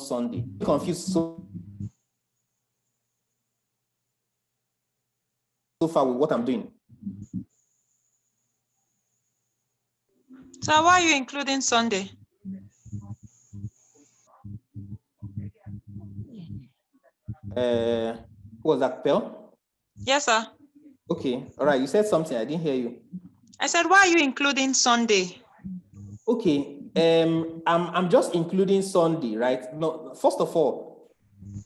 Sunday. Confused so far with what I'm doing.
So why are you including Sunday?
What was that, Pearl?
Yes, sir.
Okay, all right, you said something, I didn't hear you.
I said, why are you including Sunday?
Okay, I'm just including Sunday, right? No, first of all,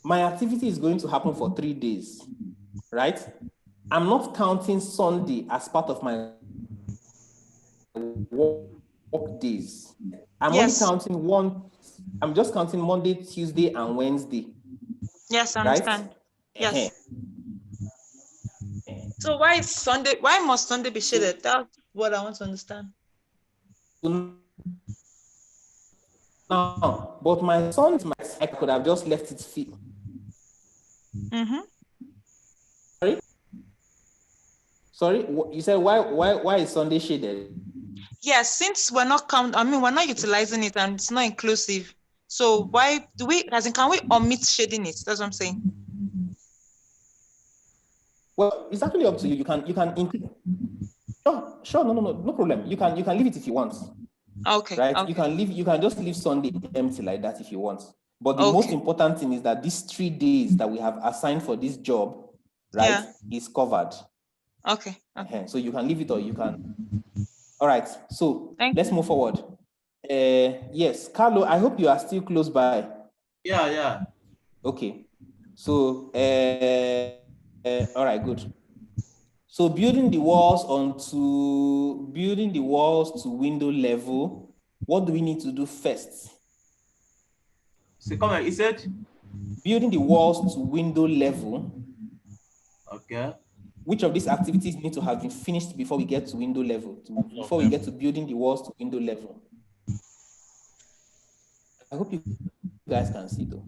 my activity is going to happen for 3 days, right? I'm not counting Sunday as part of my work days. I'm only counting one. I'm just counting Monday, Tuesday, and Wednesday.
Yes, I understand. Right? Yes. So why is Sunday? Why must Sunday be shaded? That's what I want to understand.
Now, but my son's I could have just left it free. Sorry? Sorry, you said why is Sunday shaded?
Yes, since we're not we're not utilizing it and it's not inclusive. So why do we, can we omit shading it? That's what I'm saying.
Well, it's actually up to you. You can include. Sure, no problem. You can leave it if you want.
Okay.
Right?
Okay.
You can just leave Sunday empty like that if you want. But the most important thing is that these 3 days that we have assigned for this job, right, is covered.
Okay.
So you can leave it or you can. All right. So let's move forward. Yes, Carlo, I hope you are still close by.
Yeah.
Okay. So, all right, good. So building the walls to window level, what do we need to do first?
So come on, he said?
Building the walls to window level.
Okay.
Which of these activities need to have been finished before we get to window level, before we get to building the walls to window level? I hope you guys can see though.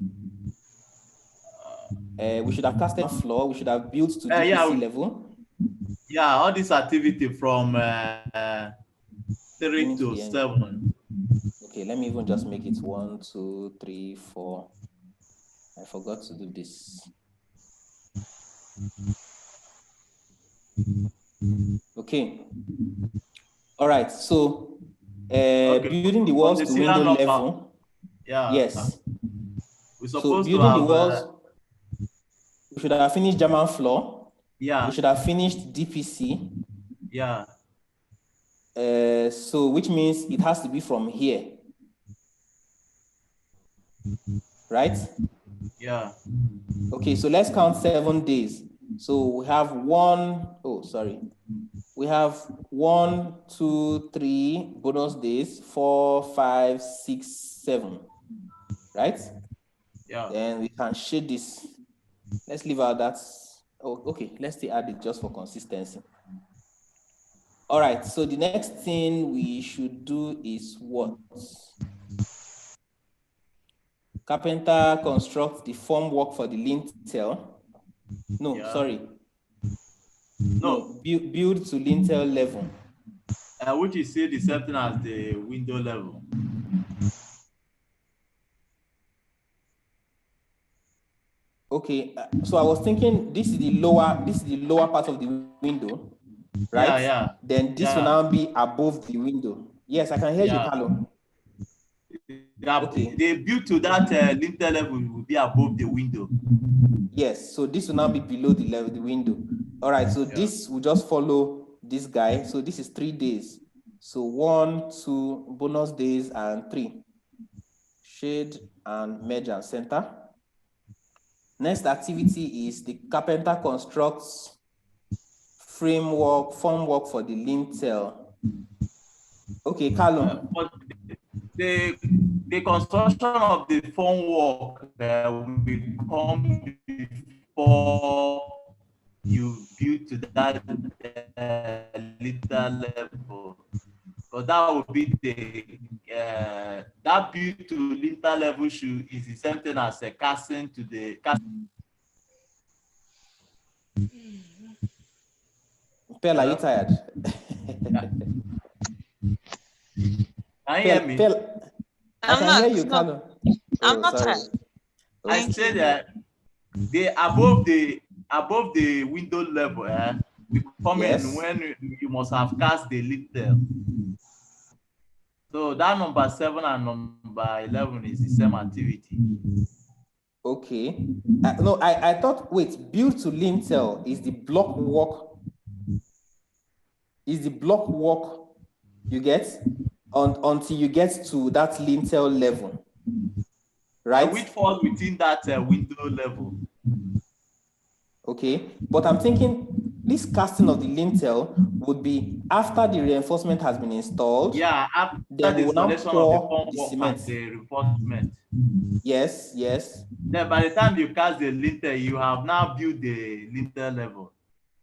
We should have casted floor. We should have built to DPC level.
Yeah, all this activity from 3 to 7.
Okay, let me even just make it 1, 2, 3, 4. I forgot to do this. Okay. All right. So building the walls to window level.
Yeah.
Yes.
We're supposed
building
to have,
the walls. We should have finished German floor.
Yeah.
We should have finished DPC.
Yeah.
So which means it has to be from here. Right?
Yeah.
Okay, so let's count 7 days. So we have we have 1, 2, 3 bonus days, 4, 5, 6, 7. Right?
Yeah.
Then we can shade this. Let's leave out that. Oh, okay, let's still add it just for consistency. All right, so the next thing we should do is what? Carpenter constructs the formwork for the lintel. No, sorry. No, build to lintel level.
Which is still the same thing as the window level.
Okay, so I was thinking this is the lower part of the window, right?
Yeah.
Then this will now be above the window. Yes, I can hear you, Carlo.
Okay. They built to that lintel level will be above the window.
Yes, so this will now be below the window. All right, so this will just follow this guy. So this is 3 days. So 1, 2 bonus days and 3. Shade and merge and center. Next activity is the carpenter constructs formwork for the lintel. Okay, Carlo.
The construction of the formwork will come before you build to that little level. So that would be that build to lintel level is the same thing as a casting to the casting.
Pel, are you tired?
Can you hear me?
I can hear you, Carlo.
I'm not tired.
I said that above the window level, we come in when you must have cast the lintel. So that number 7 and number 11 is the same activity.
Okay. No, I thought, wait, build to lintel is the block work. Is the block work you get until you get to that lintel level, right?
Which falls within that window level.
Okay, but I'm thinking this casting of the lintel would be after the reinforcement has been installed.
Yeah, after
then
the installation of the formwork
cement.
and the reinforcement.
Yes.
Then by the time you cast the lintel, you have now built the lintel level.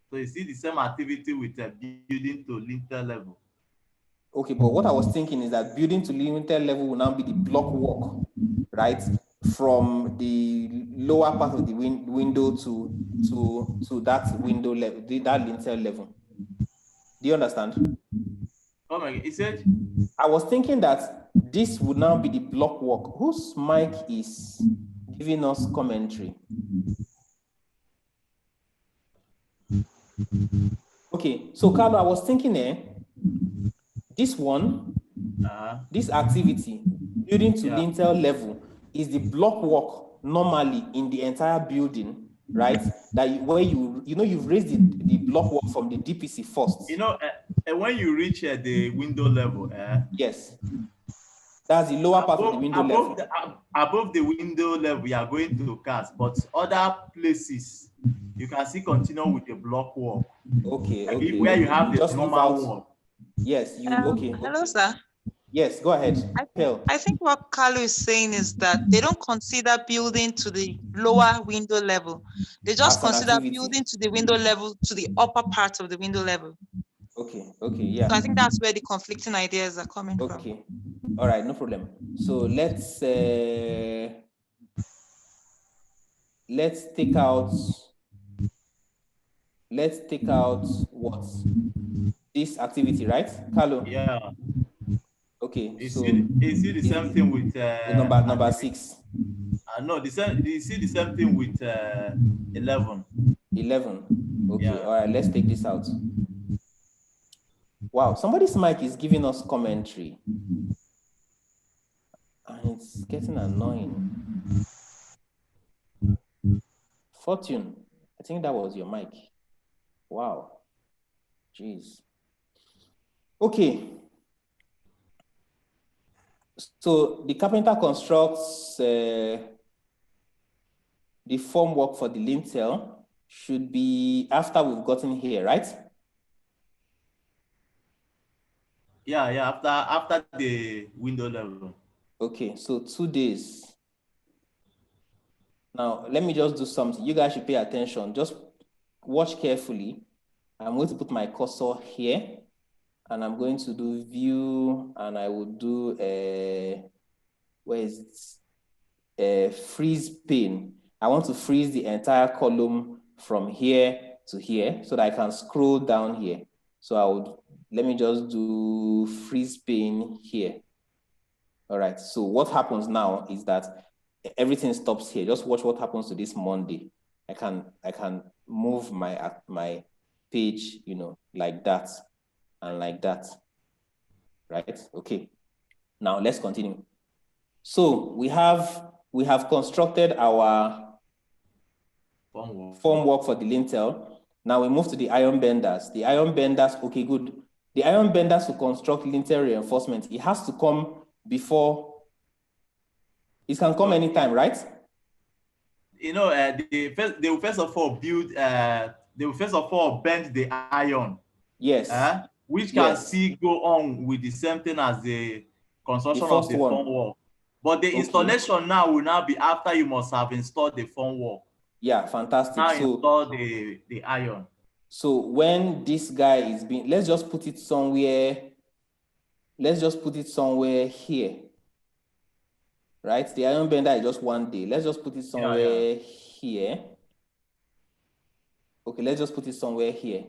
So you see the same activity with building to lintel level.
Okay, but what I was thinking is that building to lintel level will now be the block work, right? From the lower part of the window to that window level, that lintel level. Do you understand?
Oh my God, he said?
I was thinking that this would now be the block work. Whose mic is giving us commentary? Okay, so Carlo, I was thinking this one, this activity, building to lintel level, is the block work normally in the entire building, right? That where you've raised the block work from the DPC first.
You know, when you reach the window level,
yes, that's the lower part of the window level.
Above the window level, you are going to cast, but other places you can still continue with the block work.
Okay,
like
okay.
Where you have the
just
normal work.
Yes, you okay.
Hello, sir.
Yes, go ahead.
I think what Carlo is saying is that they don't consider building to the lower window level. They just consider building to the window level, to the upper part of the window level.
Okay, okay, yeah.
So I think that's where the conflicting ideas are coming from.
Okay, all right, no problem. So let's take out what? This activity, right, Carlo?
Yeah.
Okay,
you
so
see the same thing with
number 6.
No, you see the same thing with 11.
11. Okay,
Yeah.
all right, let's take this out. Wow, somebody's mic is giving us commentary. And it's getting annoying. Fortune, I think that was your mic. Wow. Jeez. Okay. So the carpenter constructs the formwork for the lintel should be after we've gotten here, right?
Yeah, after the window level.
Okay, so 2 days. Now, let me just do something. You guys should pay attention. Just watch carefully. I'm going to put my cursor here, and I'm going to do view, and I will do where is it? Freeze pane. I want to freeze the entire column from here to here so that I can scroll down here. So let me just do freeze pane here. All right, so what happens now is that everything stops here. Just watch what happens to this Monday. I can move my page, like that and like that, right? Okay, now let's continue. So we have constructed our formwork for the lintel. Now we move to the iron benders. The iron benders, okay, good. The iron benders to construct lintel reinforcement, it has to come before. It can come anytime, right?
They will first of all build. They will first of all bend the iron.
Yes.
Which can still go on with the same thing as the construction of the formwork. But the installation now will now be after you must have installed the formwork.
Yeah, fantastic.
Now install the iron.
So when this guy is being, let's just put it somewhere here. Right? The iron bender is just 1 day. Let's just put it somewhere here. Okay, let's just put it somewhere here.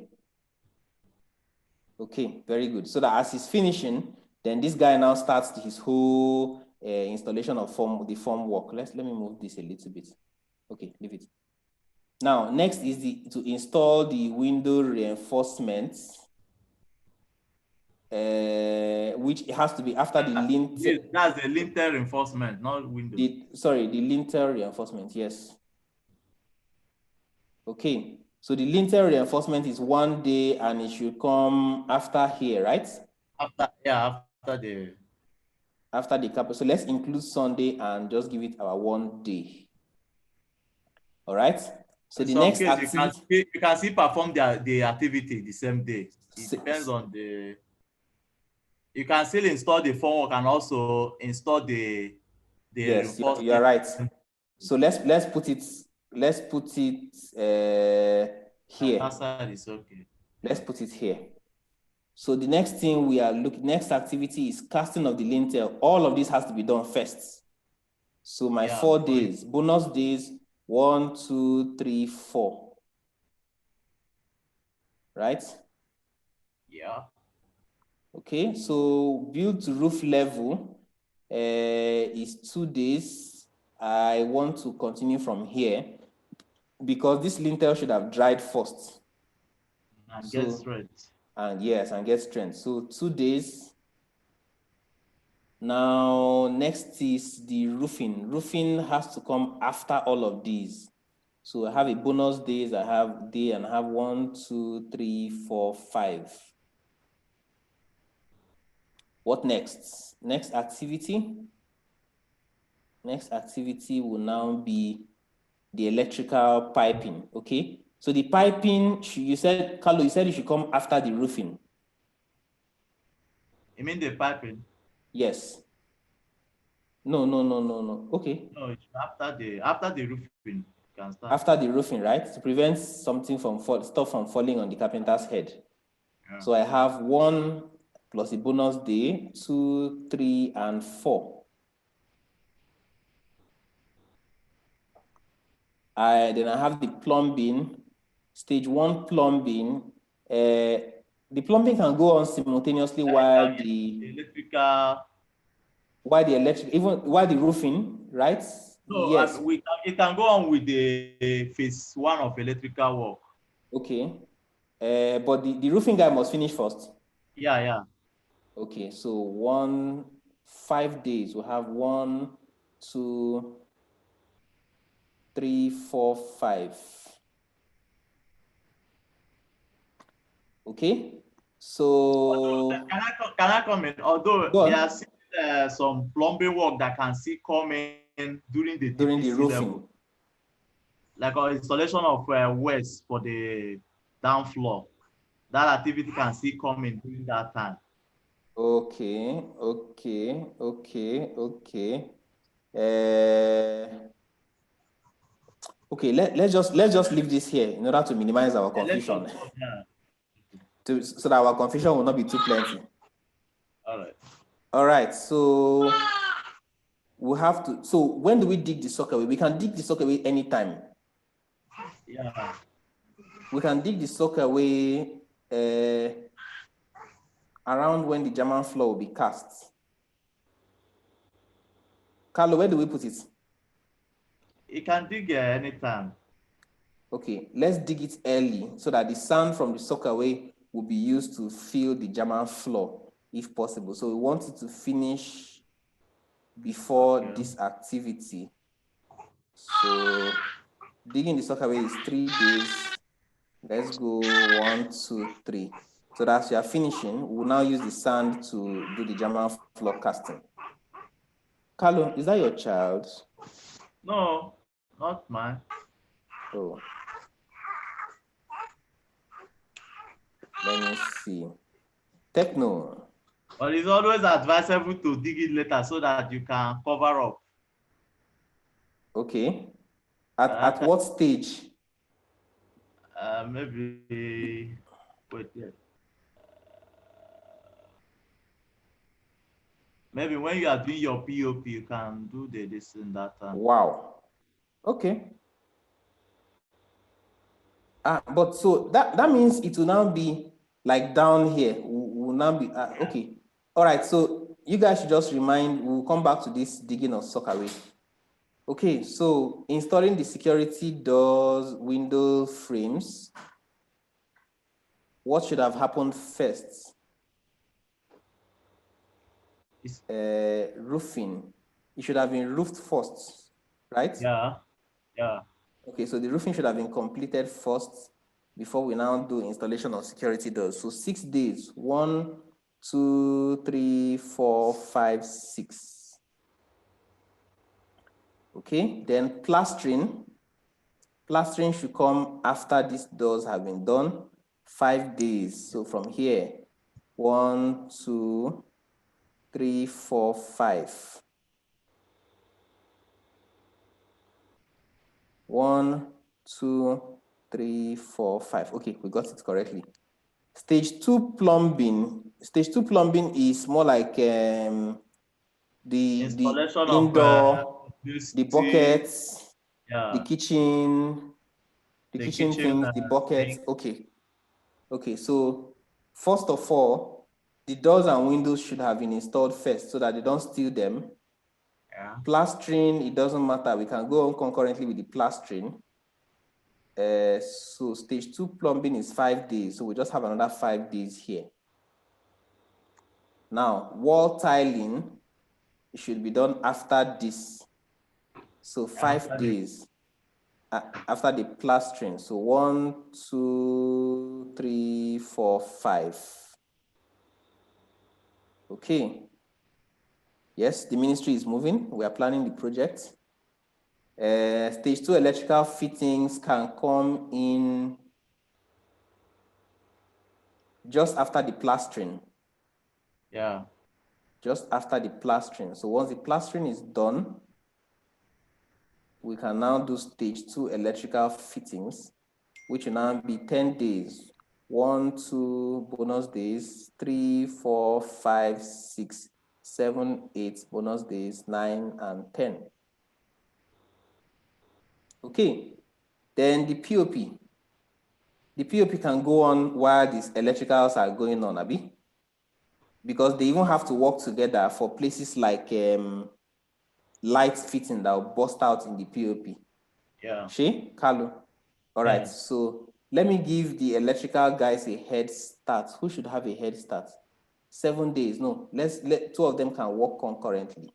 Okay, very good. So that as he's finishing, then this guy now starts his whole installation of the formwork. Let me move this a little bit. Okay, leave it. Now, next is to install the window reinforcements, which has to be after the lintel.
That's the lintel reinforcement, not window.
The lintel reinforcement, yes. Okay, so the lintel reinforcement is 1 day and it should come after here, right?
After the
couple. So let's include Sunday and just give it our 1 day. All right. So the next activity,
you can still perform the activity the same day. It depends on the. You can still install the formwork and also install the.
Yes, you are right. So let's put it here.
That side is okay.
Let's put it here. So the next thing next activity is casting of the lintel. All of this has to be done first. So my 4 days, bonus days, 1, 2, 3, 4. Right?
Yeah.
Okay, so build to roof level is 2 days. I want to continue from here because this lintel should have dried first.
And get strength.
And yes, and get strength. So 2 days. Now, next is the roofing. Roofing has to come after all of these. So I have a bonus days, I have day, and I have 1, 2, 3, 4, 5. What next? Next activity? Next activity will now be the electrical piping, okay? So the piping, you said, Carlo, you said it should come after the roofing.
You mean the piping?
Yes. No. Okay.
No, after the roofing, you can start.
After the roofing, right? To prevent something from stuff from falling on the carpenter's head. Yeah. So I have 1 plus a bonus day, 2, 3, and 4. Then I have the plumbing, stage 1 plumbing. The plumbing can go on simultaneously while the roofing, right?
No,
yes.
It can go on with the phase 1 of electrical work.
Okay. But the roofing guy must finish first.
Yeah.
Okay, so 5 days. We'll have 1, 2, 3, 4, 5. Okay, so
can I comment? Although there are some plumbing work that can still come in during the roofing level, like installation of wells for the down floor. That activity can still come in during that time.
Okay. Okay, let's just leave this here in order to minimize our confusion. So that our confusion will not be too plenty. All right. So we have to. So when do we dig the sockaway? We can dig the sockaway anytime.
Yeah.
We can dig the sockaway around when the German floor will be cast. Carlo, where do we put it?
You can dig anytime.
Okay, let's dig it early so that the sand from the sockaway will be used to fill the German floor, if possible. So we want it to finish before this activity. So digging the sockaway is 3 days. Let's go 1, 2, 3. So that as you are finishing, we'll now use the sand to do the German floor casting. Carlo, is that your child?
No, not mine.
Oh. Let me see. Techno.
But it's always advisable to dig it later so that you can cover up.
Okay. At what stage?
Maybe wait. Yeah. Maybe when you are doing your POP, you can do this and that.
Wow. Okay. But so that means it will now be like down here. Will now be okay. All right. So you guys should just remind. We'll come back to this digging of sockaway. Okay. So installing the security doors, window frames. What should have happened first? Roofing. It should have been roofed first, right?
Yeah.
Okay, so the roofing should have been completed first before we now do installation of security doors. So 6 days, 1, 2, 3, 4, 5, 6. Okay, then plastering. Plastering should come after these doors have been done. 5 days. So from here, 1, 2, 3, 4, 5. 1, 2, 3, 4, 5. Okay, we got it correctly. Stage 2 plumbing. Stage 2 plumbing is more like the indoor, the buckets, the kitchen things, the buckets. Okay. So first of all, the doors and windows should have been installed first so that they don't steal them. Yeah. Plastering, it doesn't matter. We can go on concurrently with the plastering. So stage 2 plumbing is 5 days. So we just have another 5 days here. Now, wall tiling should be done after this. So 5 days after the plastering. So 1, 2, 3, 4, 5. Okay. Yes, the ministry is moving. We are planning the project. Stage 2 electrical fittings can come in just after the plastering.
Yeah.
Just after the plastering. So once the plastering is done, we can now do stage 2 electrical fittings, which will now be 10 days. 1, 2 bonus days, 3, 4, 5, 6, 7, 8 bonus days, 9, and 10. Okay, then the POP. The POP can go on while these electricals are going on, Abi, because they even have to work together for places like light fitting that will burst out in the POP.
Yeah.
She, Carlo. All right,
Yeah.
so let me give the electrical guys a head start. Who should have a head start? 7 days. No, let 2 of them can work concurrently.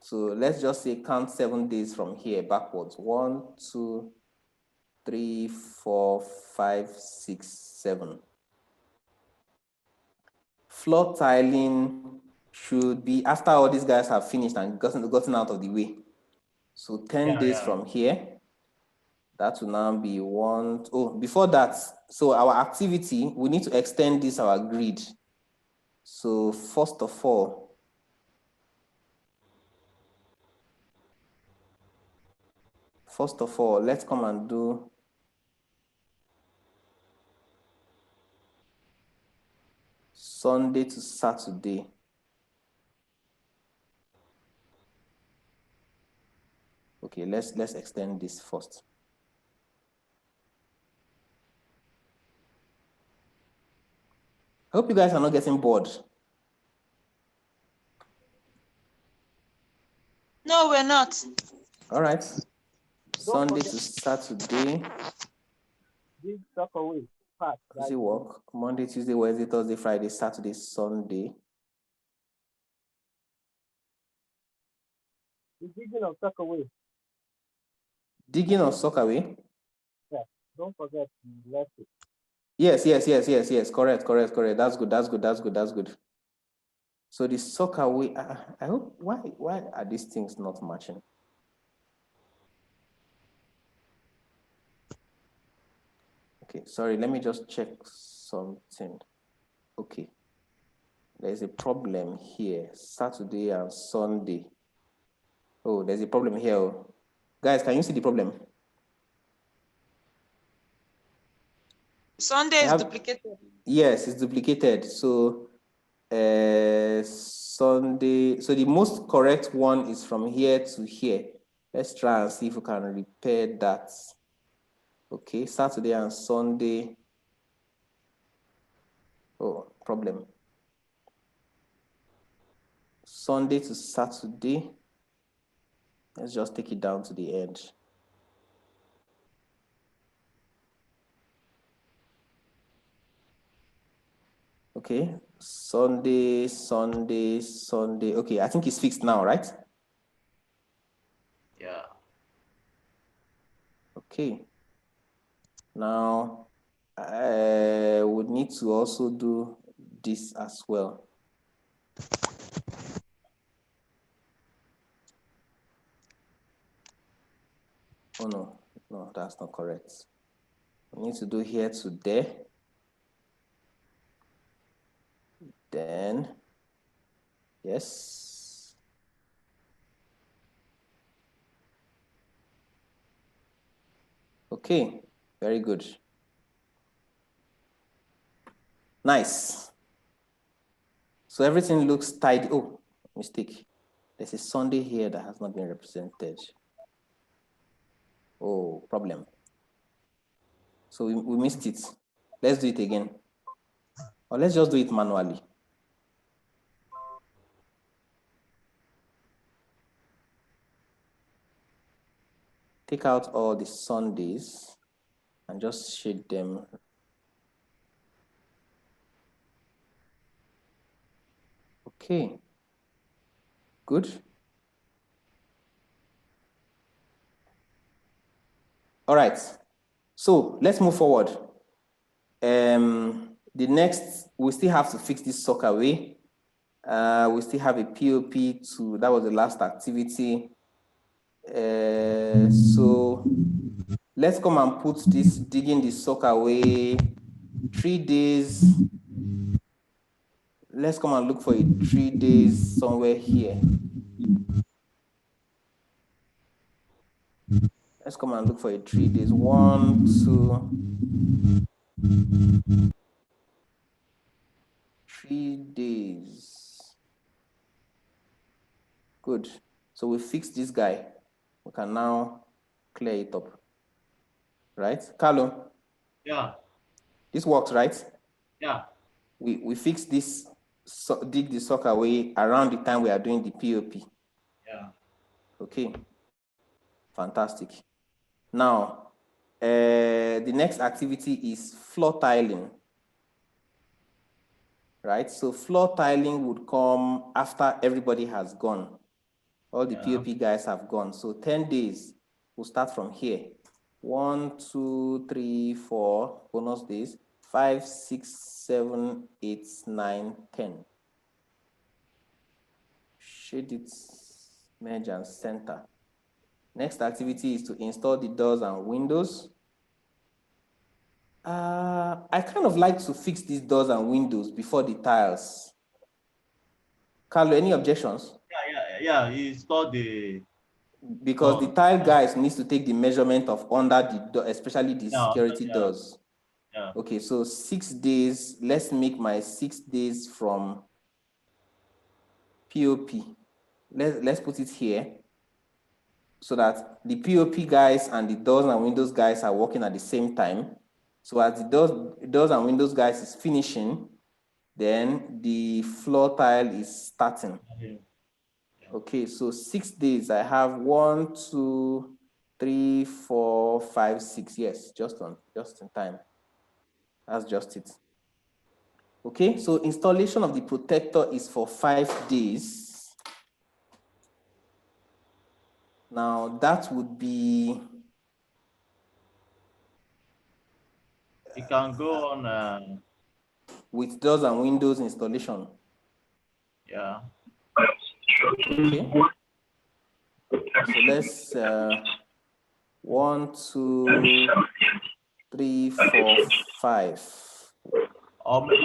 So let's just say count 7 days from here backwards. 1, 2, 3, 4, 5, 6, 7. Floor tiling should be after all these guys have finished and gotten out of the way. So 10 days from here. That will now be 1. Oh, before that, so our activity, we need to extend this, our grid. So first of all, let's come and do Sunday to Saturday. Okay, let's extend this first. I hope you guys are not getting bored.
No, we're not.
All right. Sunday to Saturday.
This talk away. Part.
Does it work? Monday, Tuesday, Wednesday, Thursday, Friday, Saturday, Sunday.
The digging of talk away.
Digging or sock away?
Yeah. Don't forget the left it.
Yes. Correct. That's good. So the sock away, I hope, why are these things not matching? Okay, sorry, let me just check something. Okay, there's a problem here, Saturday and Sunday. Oh, there's a problem here. Oh. Guys, can you see the problem?
Sunday is duplicated.
Yes, it's duplicated. So Sunday, so the most correct one is from here to here. Let's try and see if we can repair that. Okay, Saturday and Sunday. Oh, problem. Sunday to Saturday. Let's just take it down to the end. Okay, Sunday. Okay, I think it's fixed now, right?
Yeah.
Okay. Now, I would need to also do this as well. Oh, no, that's not correct. We need to do here to there. Then, yes. Okay, very good. Nice. So everything looks tidy. Oh, mistake. There's a Sunday here that has not been represented. Oh, problem. So we missed it. Let's do it again. Or let's just do it manually. take out all the Sundays and just shade them. Okay, good. All right, so let's move forward. The next, we still have to fix this sock away. We still have a POP to, that was the last activity. So let's come and put this digging the sock away 3 days. Let's come and look for it 3 days somewhere here. Let's come and look for it 3 days. 1, 2, 3 days. Good. So we fixed this guy. We can now clear it up. Right? Carlo?
Yeah.
This works, right?
Yeah.
We fixed this, dig the sock away around the time we are doing the POP.
Yeah.
Okay. Fantastic. Now, the next activity is floor tiling. Right? So floor tiling would come after everybody has gone. All the POP guys have gone. So 10 days, we'll start from here. 1, 2, 3, 4, bonus days, 5, 6, 7, 8, 9, 10. Shade it, merge and center. Next activity is to install the doors and windows. I kind of like to fix these doors and windows before the tiles. Carlo, any objections?
Yeah. You install the.
Because the tile guys needs to take the measurement of under the door, especially the security doors.
Yeah.
Okay, so 6 days. Let's make my 6 days from POP. Let's put it here so that the POP guys and the doors and windows guys are working at the same time. So as the doors and windows guys is finishing, then the floor tile is starting. Okay, so 6 days. I have 1, 2, 3, 4, 5, 6. Yes, just in time. That's just it. Okay, so installation of the protector is for 5 days. Now that would be.
It can go on.
With doors and windows installation.
Yeah.
Okay. So let's 1, 2, 3, 4, 5.
After.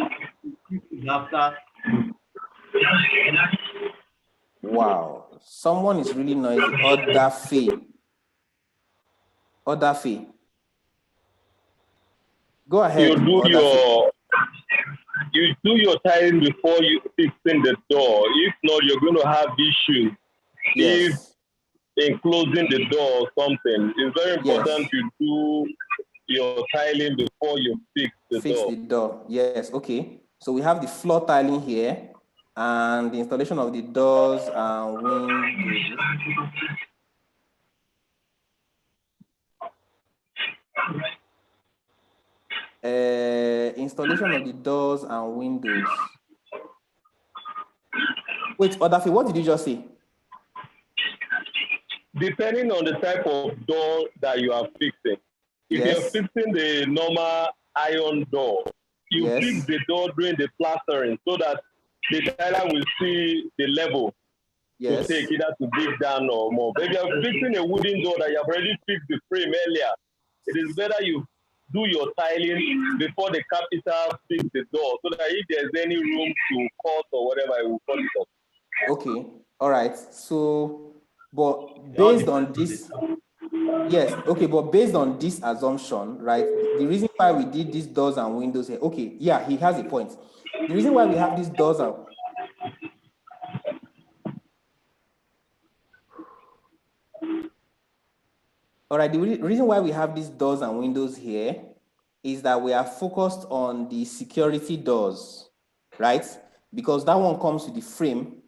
Wow, someone is really noisy. Odafe. Go ahead.
You do your tiling before you fixing the door. If not, you're going to have issues.
Yes.
If enclosing the door or something, it's very important you do your tiling before you fix the door.
Yes. Okay. So we have the floor tiling here and the installation of the doors and windows. Installation of the doors and windows. Wait, Odafe, what did you just say?
Depending on the type of door that you are fixing. If you're fixing the normal iron door, you fix the door during the plastering so that the tiler will see the level to take, either to dig down or more. But if you're fixing a wooden door that you have already fixed the frame earlier, it is better you do your tiling before the carpenter fix the door, so that if there's any room to cut or whatever, it will cut it off.
Okay, all right. So, but based on this, yes, okay, but based on this assumption, right, the reason why we did these doors and windows here, okay, yeah, he has a point. The reason why we have these doors and all right, the reason why we have these doors and windows here is that we are focused on the security doors, right? Because that one comes with the frame.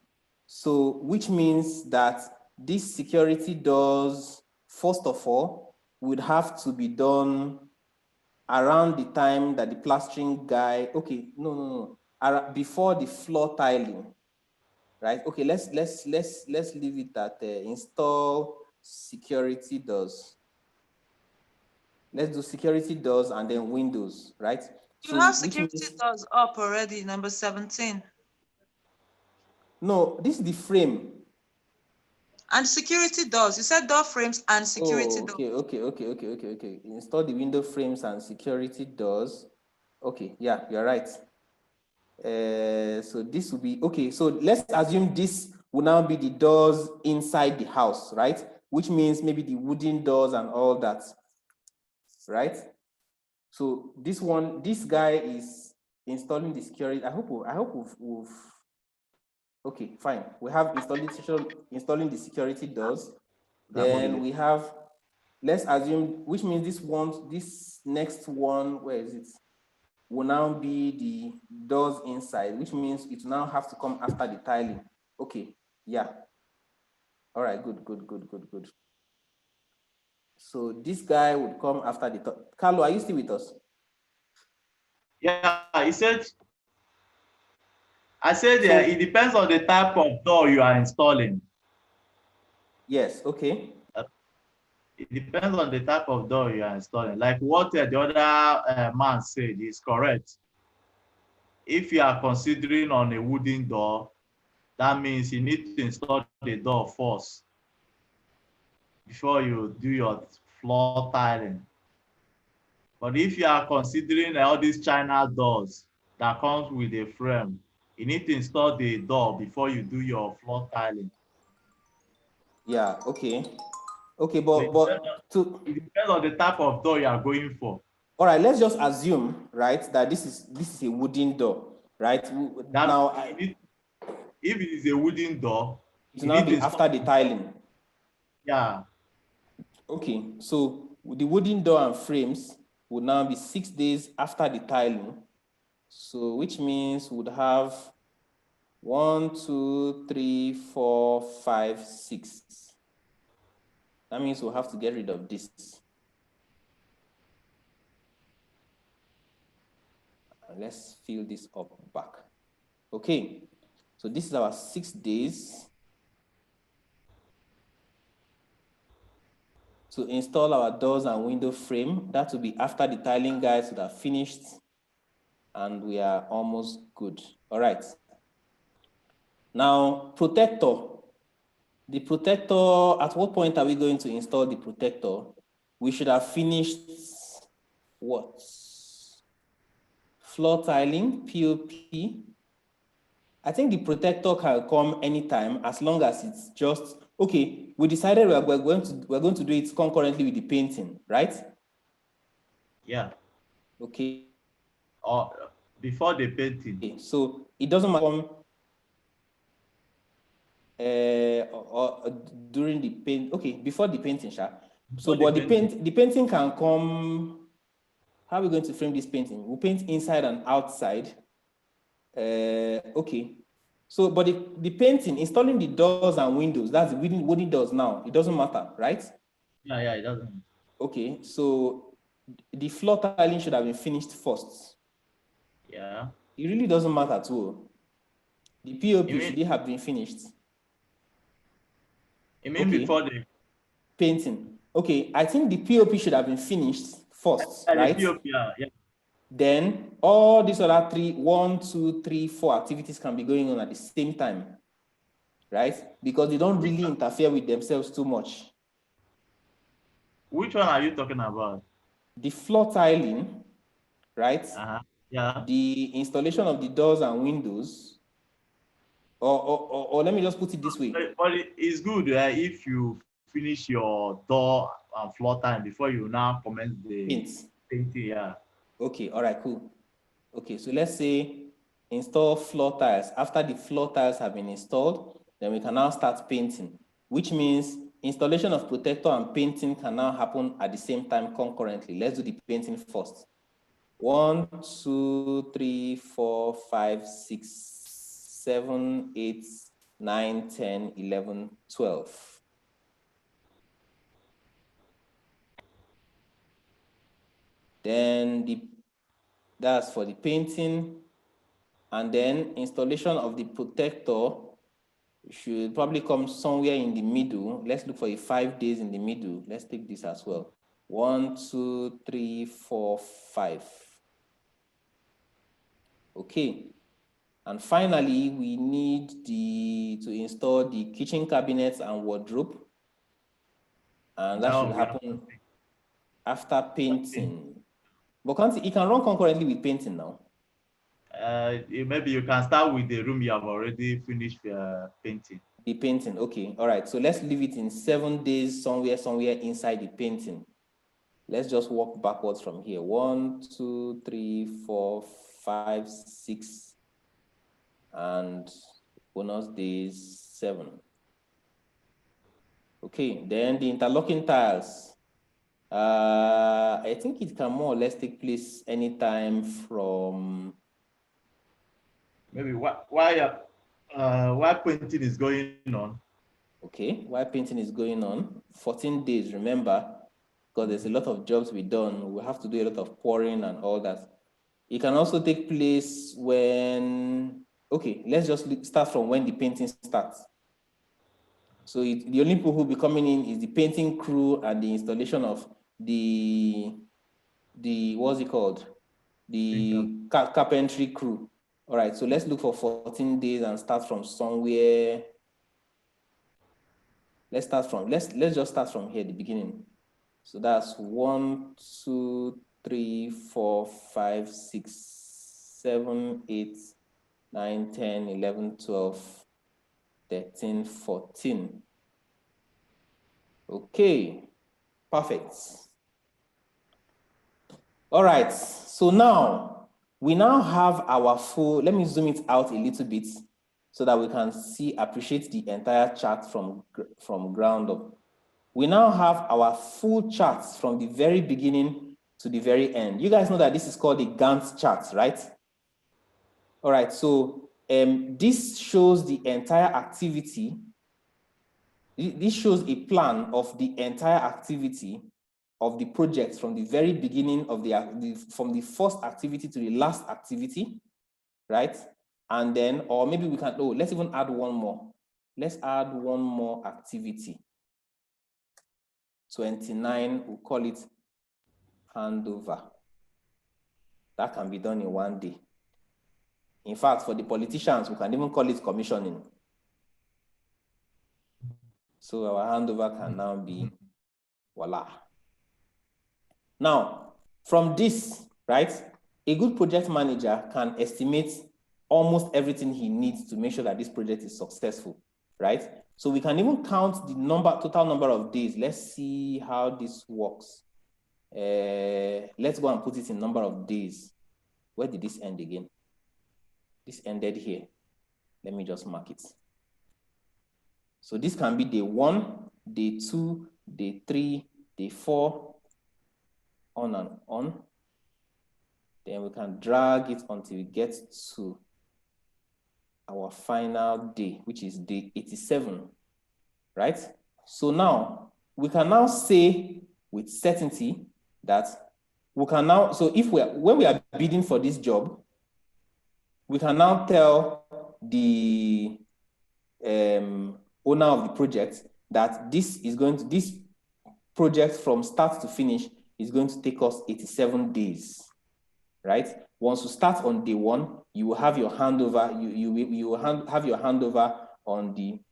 So, which means that these security doors first of all, would have to be done around the time that the plastering guy, okay, no, before the floor tiling, right? Okay, let's leave it at install security doors. Let's do security doors and then windows, right?
You have security doors up already, number 17.
No, this is the frame.
And security doors. You said door frames and security doors.
Okay. Install the window frames and security doors. Okay, yeah, you're right. So this will be, okay, so let's assume this will now be the doors inside the house, right? Which means maybe the wooden doors and all that, right? So this guy is installing the security. I hope we've okay, fine. We have installing the security doors. Then we have, let's assume, which means this next one, where is it? Will now be the doors inside, which means it will now have to come after the tiling. Okay, yeah. All right, good. So this guy would come after the Carlo, are you still with us?
Yeah, I said it depends on the type of door you are installing.
Yes, okay.
It depends on the type of door you are installing. Like what the other man said is correct. If you are considering on a wooden door, that means you need to install the door first before you do your floor tiling. But if you are considering all these China doors that comes with a frame, you need to install the door before you do your floor tiling.
Yeah, okay. Okay,
it depends on the type of door you are going for.
All right, let's just assume, right, that this is a wooden door, right?
If it is a wooden door,
it will now be after the tiling.
Yeah.
Okay, so the wooden door and frames would now be 6 days after the tiling. So which means we'd have 1, 2, 3, 4, 5, 6. That means we'll have to get rid of this. Let's fill this up back. Okay, so this is our 6 days to install our doors and window frame. That will be after the tiling guys would have finished, and we are almost good. All right. Now, protector. The protector, at what point are we going to install the protector? We should have finished what? Floor tiling, POP. I think the protector can come anytime as long as it's just, okay, we decided we're going to do it concurrently with the painting, right?
Yeah.
Okay.
Or before the painting.
Okay. So it doesn't matter or during the paint. Okay, before the painting, Sha. So, but the painting can come. How are we going to frame this painting? We'll paint inside and outside. Okay. So, but the painting, installing the doors and windows, that's the wooden doors now. It doesn't matter, right?
Yeah, it doesn't.
Okay, so the floor tiling should have been finished first.
Yeah.
It really doesn't matter at all. The POP should have been finished.
You mean before the
painting? Okay, I think the POP should have been finished first, right?
The POP, yeah.
Then all these other 1, 2, 3, 4 activities can be going on at the same time, right? Because they don't really interfere with themselves too much.
Which one are you talking about?
The floor tiling, right?
Yeah.
The installation of the doors and windows. Or let me just put it this way.
But it's good if you finish your door and floor time before you now commence the painting. Yeah.
Okay, all right, cool. Okay, so let's say install floor tiles. After the floor tiles have been installed, then we can now start painting, which means installation of protector and painting can now happen at the same time concurrently. Let's do the painting first. 1, 2, 3, 4, 5, 6, 7, 8, 9, 10, 11, 12. Then that's for the painting. And then installation of the protector should probably come somewhere in the middle. Let's look for 5 days in the middle. Let's take this as well. 1, 2, 3, 4, 5. Okay. And finally, we need to install the kitchen cabinets and wardrobe. And that should happen after painting. But it can run concurrently with painting now.
Maybe you can start with the room you have already finished painting.
The painting, okay. All right, so let's leave it in 7 days somewhere inside the painting. Let's just walk backwards from here. 1, 2, 3, 4, 5, 6, and bonus days 7. Okay, then the interlocking tiles. I think it can more or less take place anytime from
maybe while painting is going on.
Okay, while painting is going on, 14 days, remember, because there's a lot of jobs we done. We have to do a lot of pouring and all that. It can also take place when, okay, let's just start from when the painting starts. So the only people who will be coming in is the painting crew and the installation of the what's it called? The carpentry crew. All right, so let's look for 14 days and start from somewhere. Let's just start from here, the beginning. So that's 1, 2, 3, 4, 5, 6, 7, 8, 9, 10, 11, 12, 13, 14. Okay, perfect. All right, so now we now have our full, let me zoom it out a little bit so that we can appreciate the entire chart from ground up. We now have our full charts from the very beginning to the very end. You guys know that this is called a Gantt chart, right? All right, so this shows the entire activity. This shows a plan of the entire activity of the project from the very beginning of from the first activity to the last activity, right? And then, or maybe we can, let's even add one more. Let's add one more activity. 29, we'll call it handover. That can be done in 1 day. In fact, for the politicians, we can even call it commissioning. So our handover can now be voila. Now, from this, right, a good project manager can estimate almost everything he needs to make sure that this project is successful, right? So we can even count the total number of days. Let's see how this works. Let's go and put it in number of days. Where did this end again? This ended here. Let me just mark it. So this can be day 1, day 2, day 3, day 4, on and on. Then we can drag it until we get to our final day, which is day 87, right? So now we can now say with certainty that we can now, so when we are bidding for this job, we can now tell the owner of the project that this project from start to finish is going to take us 87 days, right? Once you start on day 1, you will have your handover. You will have your handover on day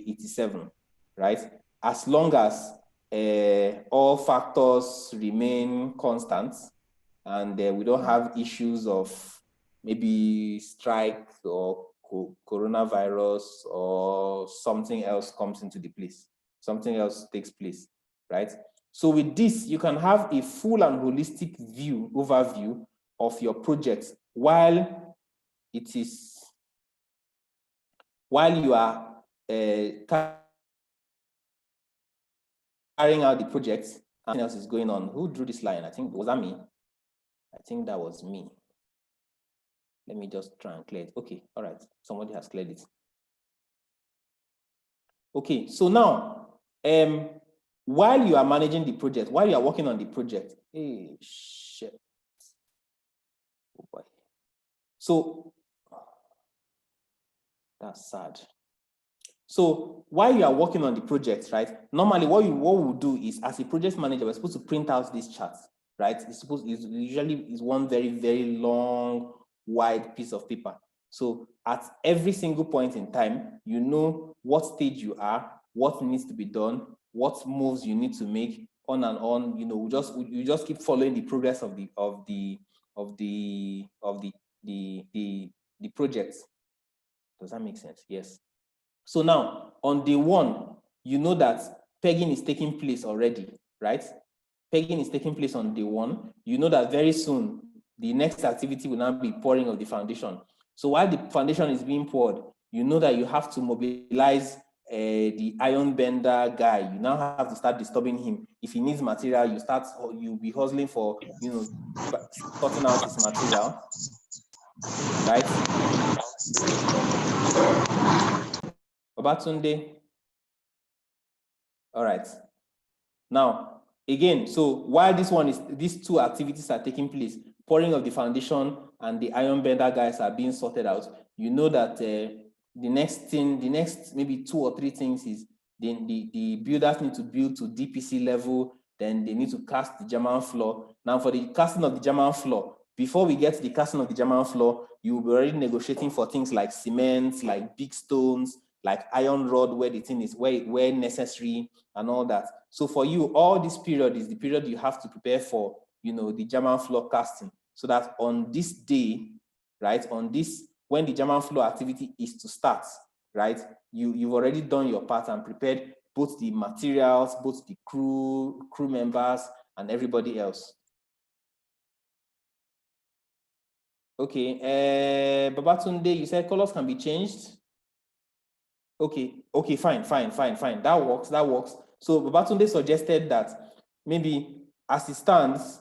87, right? As long as all factors remain constant and we don't have issues of maybe strike or coronavirus or something else comes into the place, something else takes place, right? So with this, you can have a full and holistic overview of your project while you are carrying out the project and something else is going on. Who drew this line? I think, was that me? I think that was me. Let me just try and clear it. Okay, all right. Somebody has cleared it. Okay, so now while you are managing the project, while you are working on the project, hey, shit. Oh boy. So that's sad. So while you are working on the project, right? Normally, what we do is, as a project manager, we're supposed to print out these charts, right? It's usually is one very, very long, wide piece of paper. So at every single point in time, you know what stage you are, what needs to be done, what moves you need to make, on and on. You know, you just keep following the progress of the project. Does that make sense? Yes. So now on day one, you know that pegging is taking place already, right? Pegging is taking place on day one. You know that very soon the next activity will now be pouring of the foundation. So while the foundation is being poured, you know that you have to mobilize the iron bender guy. You now have to start disturbing him. If he needs material, you'll be hustling for, sorting out his material, right? Babatunde. All right. Now, again, so while these two activities are taking place, pouring of the foundation and the iron bender guys are being sorted out, you know that the next maybe 2 or 3 things is the builders need to build to DPC level, then they need to cast the German floor. Now, for the casting of the German floor, before we get to the casting of the German floor, you will be already negotiating for things like cement, like big stones, like iron rod where the thing is, where necessary, and all that. So for you, all this period is the period you have to prepare for, the German floor casting, so that on this day, right, when the German floor activity is to start, right, you've already done your part and prepared both the materials, both the crew members, and everybody else. Okay, Babatunde, you said colors can be changed. Okay, fine. That works. So Babatunde suggested that maybe as it stands,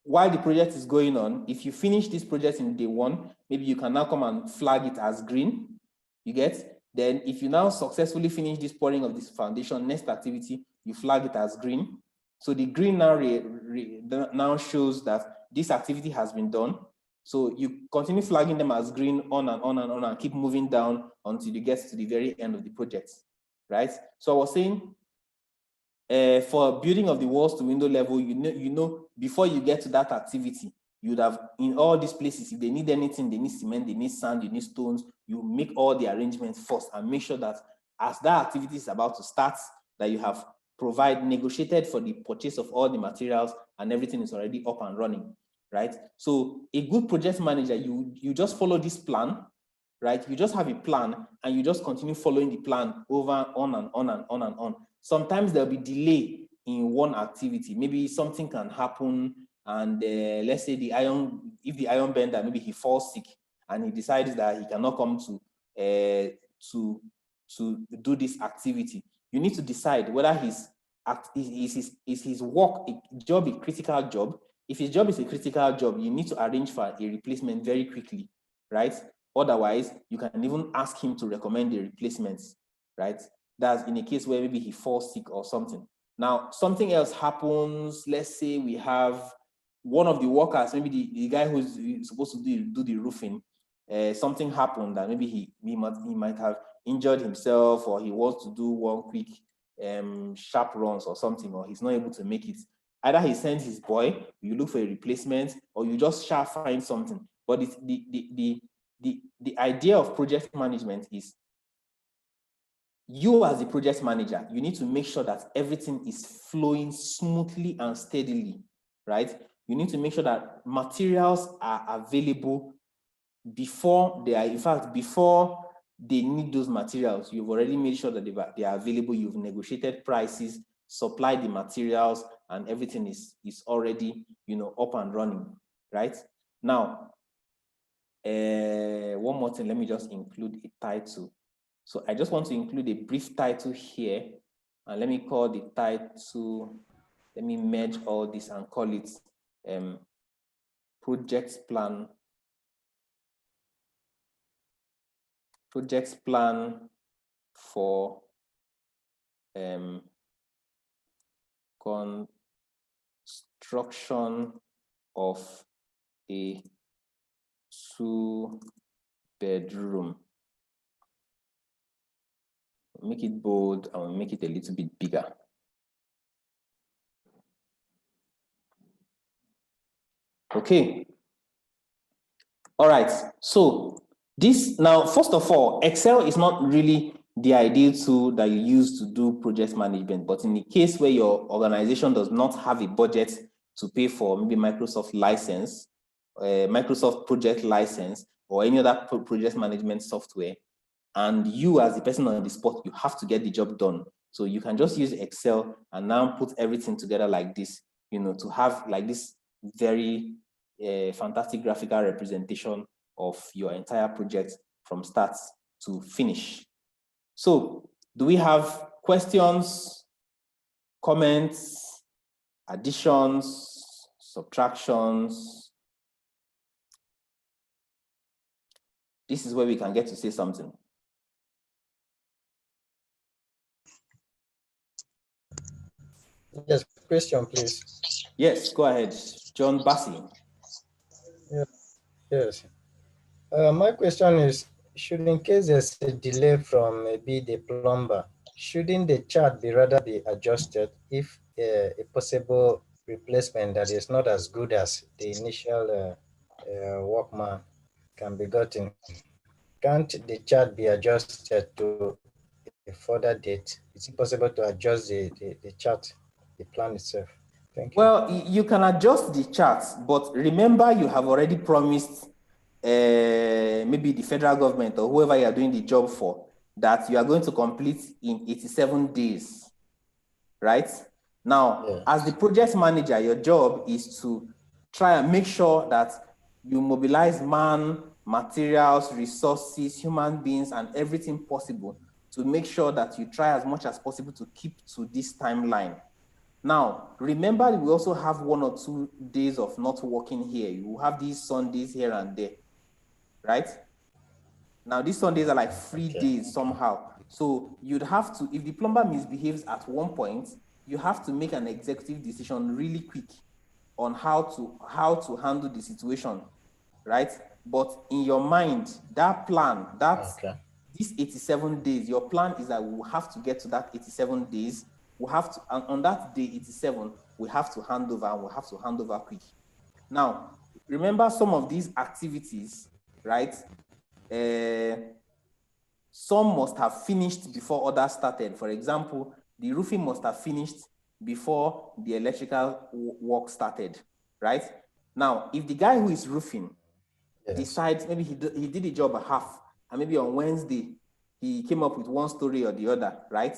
while the project is going on, if you finish this project in day one, maybe you can now come and flag it as green. You get? Then if you now successfully finish this pouring of this foundation, next activity, you flag it as green. So the green now shows that this activity has been done. So you continue flagging them as green on and on and on and keep moving down until you get to the very end of the project, right? So I was saying, for building of the walls to window level, you know before you get to that activity, you'd have, in all these places, if they need anything, they need cement, they need sand, they need stones, you make all the arrangements first and make sure that as that activity is about to start, that you have negotiated for the purchase of all the materials and everything is already up and running, right? So a good project manager, you just follow this plan, right? You just have a plan and you just continue following the plan on and on and on and on. Sometimes there'll be delay in one activity. Maybe something can happen and let's say if the iron bender, maybe he falls sick and he decides that he cannot come to do this activity. You need to decide whether his work job a critical job. If his job is a critical job, you need to arrange for a replacement very quickly, right? Otherwise, you can even ask him to recommend the replacements, right? That's in a case where maybe he falls sick or something. Now, something else happens. Let's say we have one of the workers, maybe the guy who's supposed to do the roofing, something happened that maybe he might have injured himself, or he wants to do one quick sharp runs or something, or he's not able to make it. Either he sends his boy, you look for a replacement, or you just sharp find something. But it's the idea of project management is, you as the project manager, you need to make sure that everything is flowing smoothly and steadily, right? You need to make sure that materials are available before they need those materials. You've already made sure that they are available. You've negotiated prices, supplied the materials, and everything is already, up and running, right? Now, one more thing, let me just include a title. So I just want to include a brief title here, and let me call the title, let me merge all this and call it project plan for construction of a 2-bedroom. Make it bold and make it a little bit bigger. Okay. All right. So this now, first of all, Excel is not really the ideal tool that you use to do project management. But in the case where your organization does not have a budget to pay for maybe Microsoft license, Microsoft project license, or any other project management software, and you as the person on the spot, you have to get the job done. So you can just use Excel and now put everything together like this, you know, to have like this very fantastic graphical representation of your entire project from start to finish. So do we have questions, comments, additions, subtractions? This is where we can get to say something.
Yes, question, please.
Yes, go ahead. John Bassi.
Yes. My question is, should in case there's a delay from maybe the plumber, shouldn't the chart rather be adjusted if a possible replacement that is not as good as the initial workman can be gotten? Can't the chart be adjusted to a further date? Is it possible to adjust the chart, the plan itself? Thank you.
Well, you can adjust the charts, but remember you have already promised maybe the federal government or whoever you are doing the job for that you are going to complete in 87 days, right? Now,
Yes.
as the project manager, your job is to try and make sure that you mobilize man, materials, resources, human beings, and everything possible to make sure that you try as much as possible to keep to this timeline. Now, remember, we also have 1 or 2 days of not working here. You have these Sundays here and there, right? Now, these Sundays are like free days somehow. So you'd have to, if the plumber misbehaves at one point, you have to make an executive decision really quick on how to handle the situation, right? But in your mind, that plan, these 87 days, your plan is that we will have to get to that 87 days. We have to, and on that day 87, we have to hand over, and we have to hand over quick. Now, remember some of these activities, right? Some must have finished before others started. For example, the roofing must have finished before the electrical work started, right? Now, if the guy who is roofing decides maybe he did the job at half, and maybe on Wednesday he came up with one story or the other, right?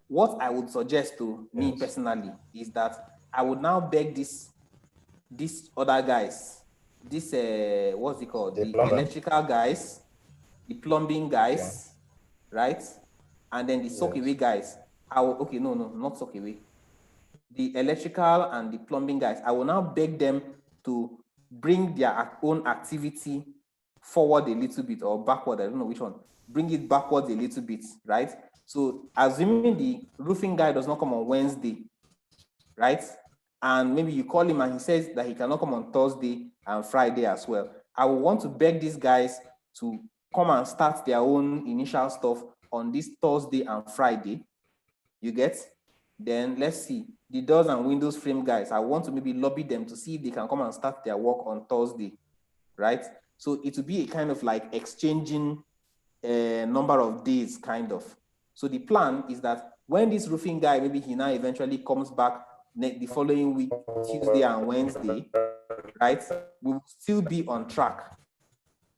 What I would suggest to me personally is that I would now beg these other guys, what's it called? The electrical guys, the plumbing guys, right? And then the sock away guys. Not sock away. The electrical and the plumbing guys, I will now beg them to bring their own activity forward a little bit or backward, I don't know which one. Bring it backwards a little bit, right? So assuming the roofing guy does not come on Wednesday, right? And maybe you call him and he says that he cannot come on Thursday and Friday as well. I will want to beg these guys to come and start their own initial stuff on this Thursday and Friday. You get? Then let's see. The doors and windows frame guys, I want to maybe lobby them to see if they can come and start their work on Thursday, right? So it will be a kind of like exchanging a number of days, kind of. So the plan is that when this roofing guy, maybe he now eventually comes back the following week, Tuesday and Wednesday, right? We will still be on track,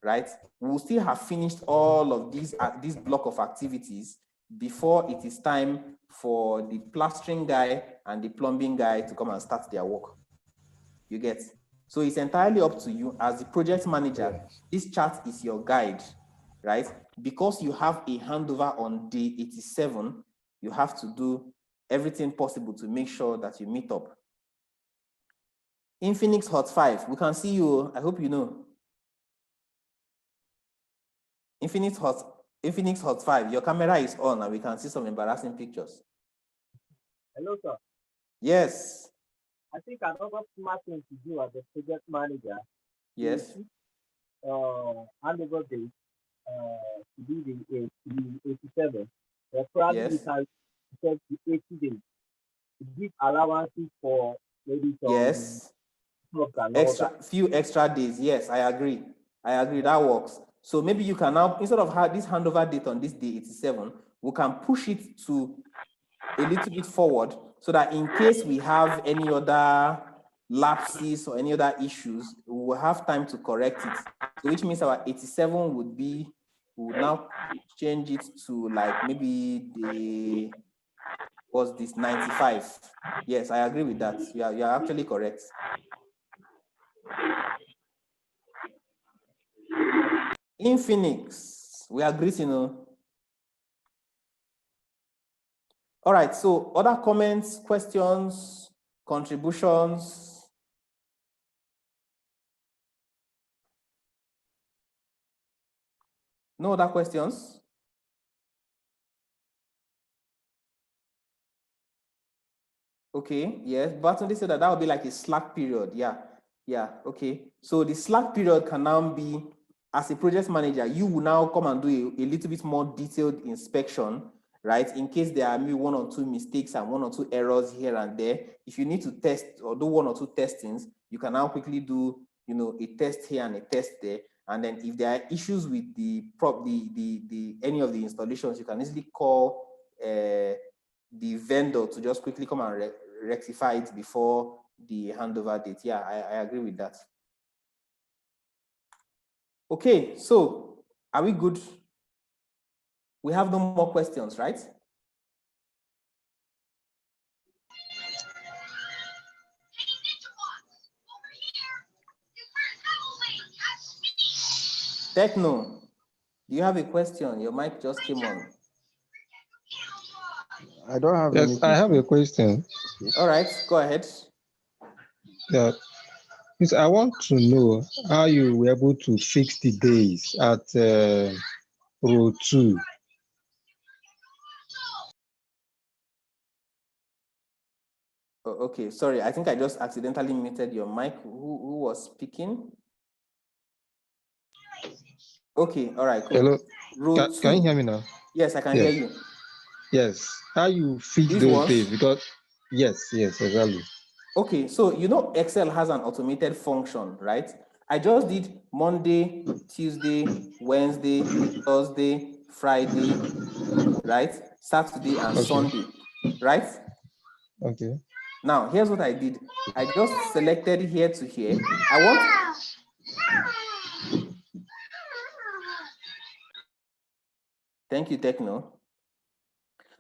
right? We will still have finished all of this block of activities before it is time for the plastering guy and the plumbing guy to come and start their work. You get? So it's entirely up to you as the project manager. This chart is your guide, right? Because you have a handover on day 87, you have to do everything possible to make sure that you meet up. Infinix Hot 5, we can see you. I hope you know. Infinix Hot 5, your camera is on and we can see some embarrassing pictures.
Hello, sir.
Yes.
I think another smart thing to do as a project manager is
Yes.
handover date to be the 87. Probably you
Yes.
can set to 80 days to give allowances for maybe some
Yes.
jobs and all that.
Few extra days. Yes, I agree. That works. So maybe you can now, instead of have this handover date on this day 87, we can push it to a little bit forward so that in case we have any other lapses or any other issues, we will have time to correct it. So which means our 87 would be, we would now change it to like maybe the, what's this, 95. Yes, I agree with that. You are actually correct. In Phoenix, we are greeting you. All right, so other comments, questions, contributions? No other questions? Okay, yes, Batunde said that would be like a slack period. Yeah, okay. So the slack period can now be, as a project manager, you will now come and do a little bit more detailed inspection, right? In case there are maybe 1 or 2 mistakes and 1 or 2 errors here and there. If you need to test or do 1 or 2 testings, you can now quickly do, a test here and a test there. And then if there are issues with the any of the installations, you can easily call the vendor to just quickly come and rectify it before the handover date. Yeah, I agree with that. Okay, so are we good? We have no more questions, right? Techno, do you have a question? Your mic just came on.
I don't have
Yes, I have a question.
All right, go ahead.
Yeah. I want to know how you were able to fix the days at row 2.
Oh, okay, sorry, I think I just accidentally muted your mic. Who was speaking? Okay, all right, cool.
Hello,
Row 2.
can you hear me now?
Yes, I can hear you.
Yes, how you fix
These
those
ones?
days? Because yes, exactly.
Okay, so Excel has an automated function, right? I just did Monday, Tuesday, Wednesday, Thursday, Friday, right? Saturday and Sunday, right?
Okay.
Now, here's what I did. I just selected here to here. I want... Thank you, Techno.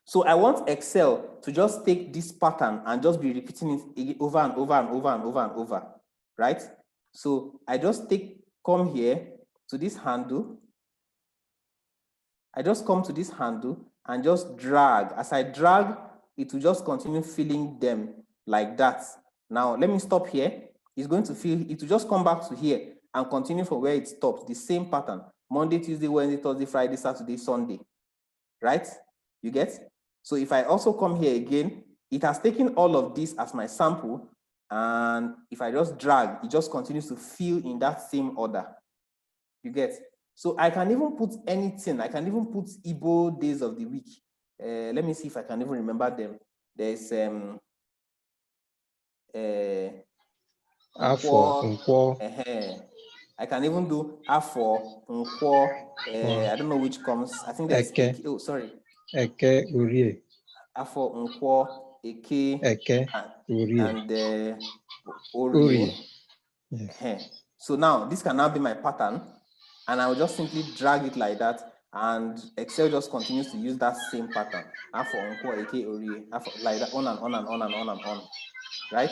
So I want Excel to just take this pattern and just be repeating it over and over and over and over and over, right? So I just come here to this handle. I just come to this handle and just drag. As I drag, it will just continue filling them like that. Now, let me stop here. It's going to fill, it will just come back to here and continue from where it stops, the same pattern. Monday, Tuesday, Wednesday, Thursday, Friday, Saturday, Sunday, right? You get? So if I also come here again, it has taken all of this as my sample. And if I just drag, it just continues to fill in that same order. You get? So I can even put anything. I can even put Igbo days of the week. Let me see if I can even remember them. There's
Afo.
I can even do Afo, Nkwo, I don't know which comes. I think there's
Eke.
Oh, sorry.
Eke, Urie.
Afo, Nkwo,
Eke, Urie.
and Orie.
Yes.
So now this can now be my pattern, and I will just simply drag it like that, and Excel just continues to use that same pattern. Afo, Nkwo, Eke, Orie, like that, on and on and on and on and on, right?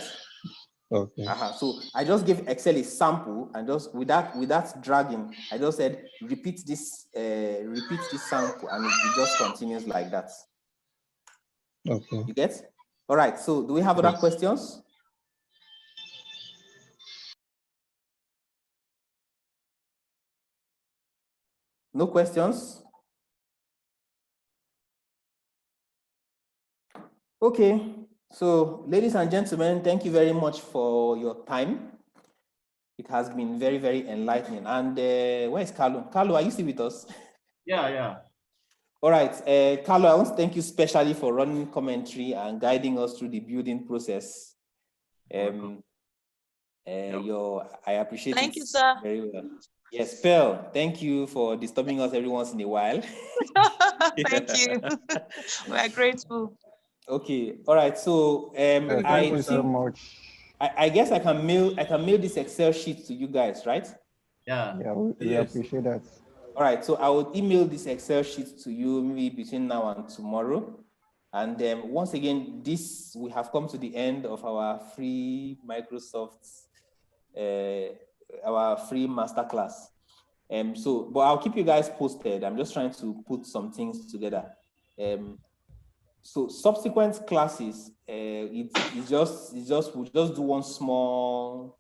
Okay.
So I just gave Excel a sample, and just with that dragging, I just said repeat this sample, and it just continues like that.
Okay.
You get? All right. So do we have other questions? No questions? Okay. So, ladies and gentlemen, thank you very much for your time. It has been very, very enlightening. And where is Carlo? Carlo, are you still with us?
Yeah.
All right, Carlo, I want to thank you specially for running commentary and guiding us through the building process. I appreciate
Thank
it
you, sir.
very well. Yes, Pearl, thank you for disturbing us every once in a while.
Thank you. We are grateful.
Okay, all right. So
thank you so much.
I guess I can mail this Excel sheet to you guys, right?
Yeah.
We appreciate that.
All right, so I will email this Excel sheet to you maybe between now and tomorrow. And once again, we have come to the end of our free Microsoft, our free masterclass. But I'll keep you guys posted. I'm just trying to put some things together. So subsequent classes, we'll just do one small,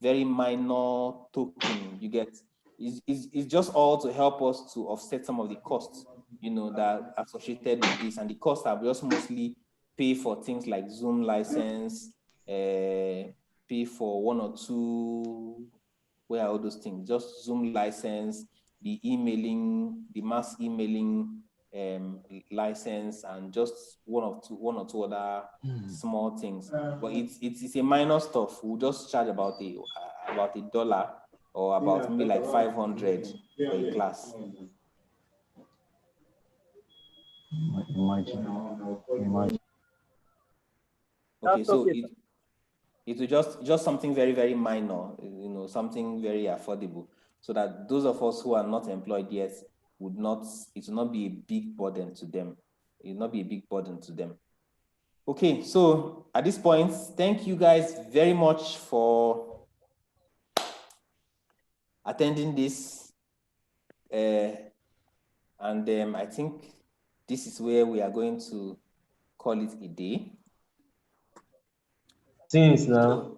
very minor token. You get, it's just all to help us to offset some of the costs, that are associated with this, and the costs are just mostly pay for things like Zoom license, pay for one or two, where are all those things? Just Zoom license, the emailing, the mass emailing license, and just one or two other small things. But it's a minor stuff. We'll just charge about $1 or about maybe like 500 for a class.
Imagine.
Okay, so it will just something very, very minor, something very affordable, so that those of us who are not employed yet it will not be a big burden to them. It will not be a big burden to them. Okay, so at this point, thank you guys very much for attending this. And I think this is where we are going to call it a day.
Since now.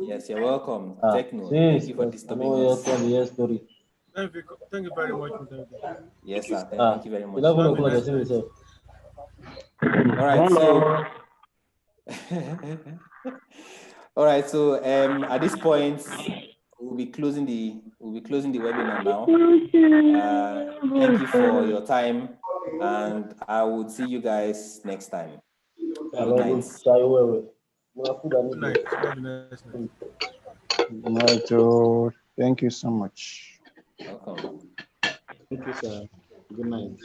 Yes, you're welcome. Techno,
Since
thank you for disturbing
us.
Thank you very much.
Yes, sir. Thank you very much.
11 o'clock, I see myself.
All right, so all right, so at this point we'll be closing the webinar now. Thank you for your time, and I will see you guys next time. Good night.
Good night. Have a nice night.
Thank you so much.
Welcome.
Thank you, sir. Good night.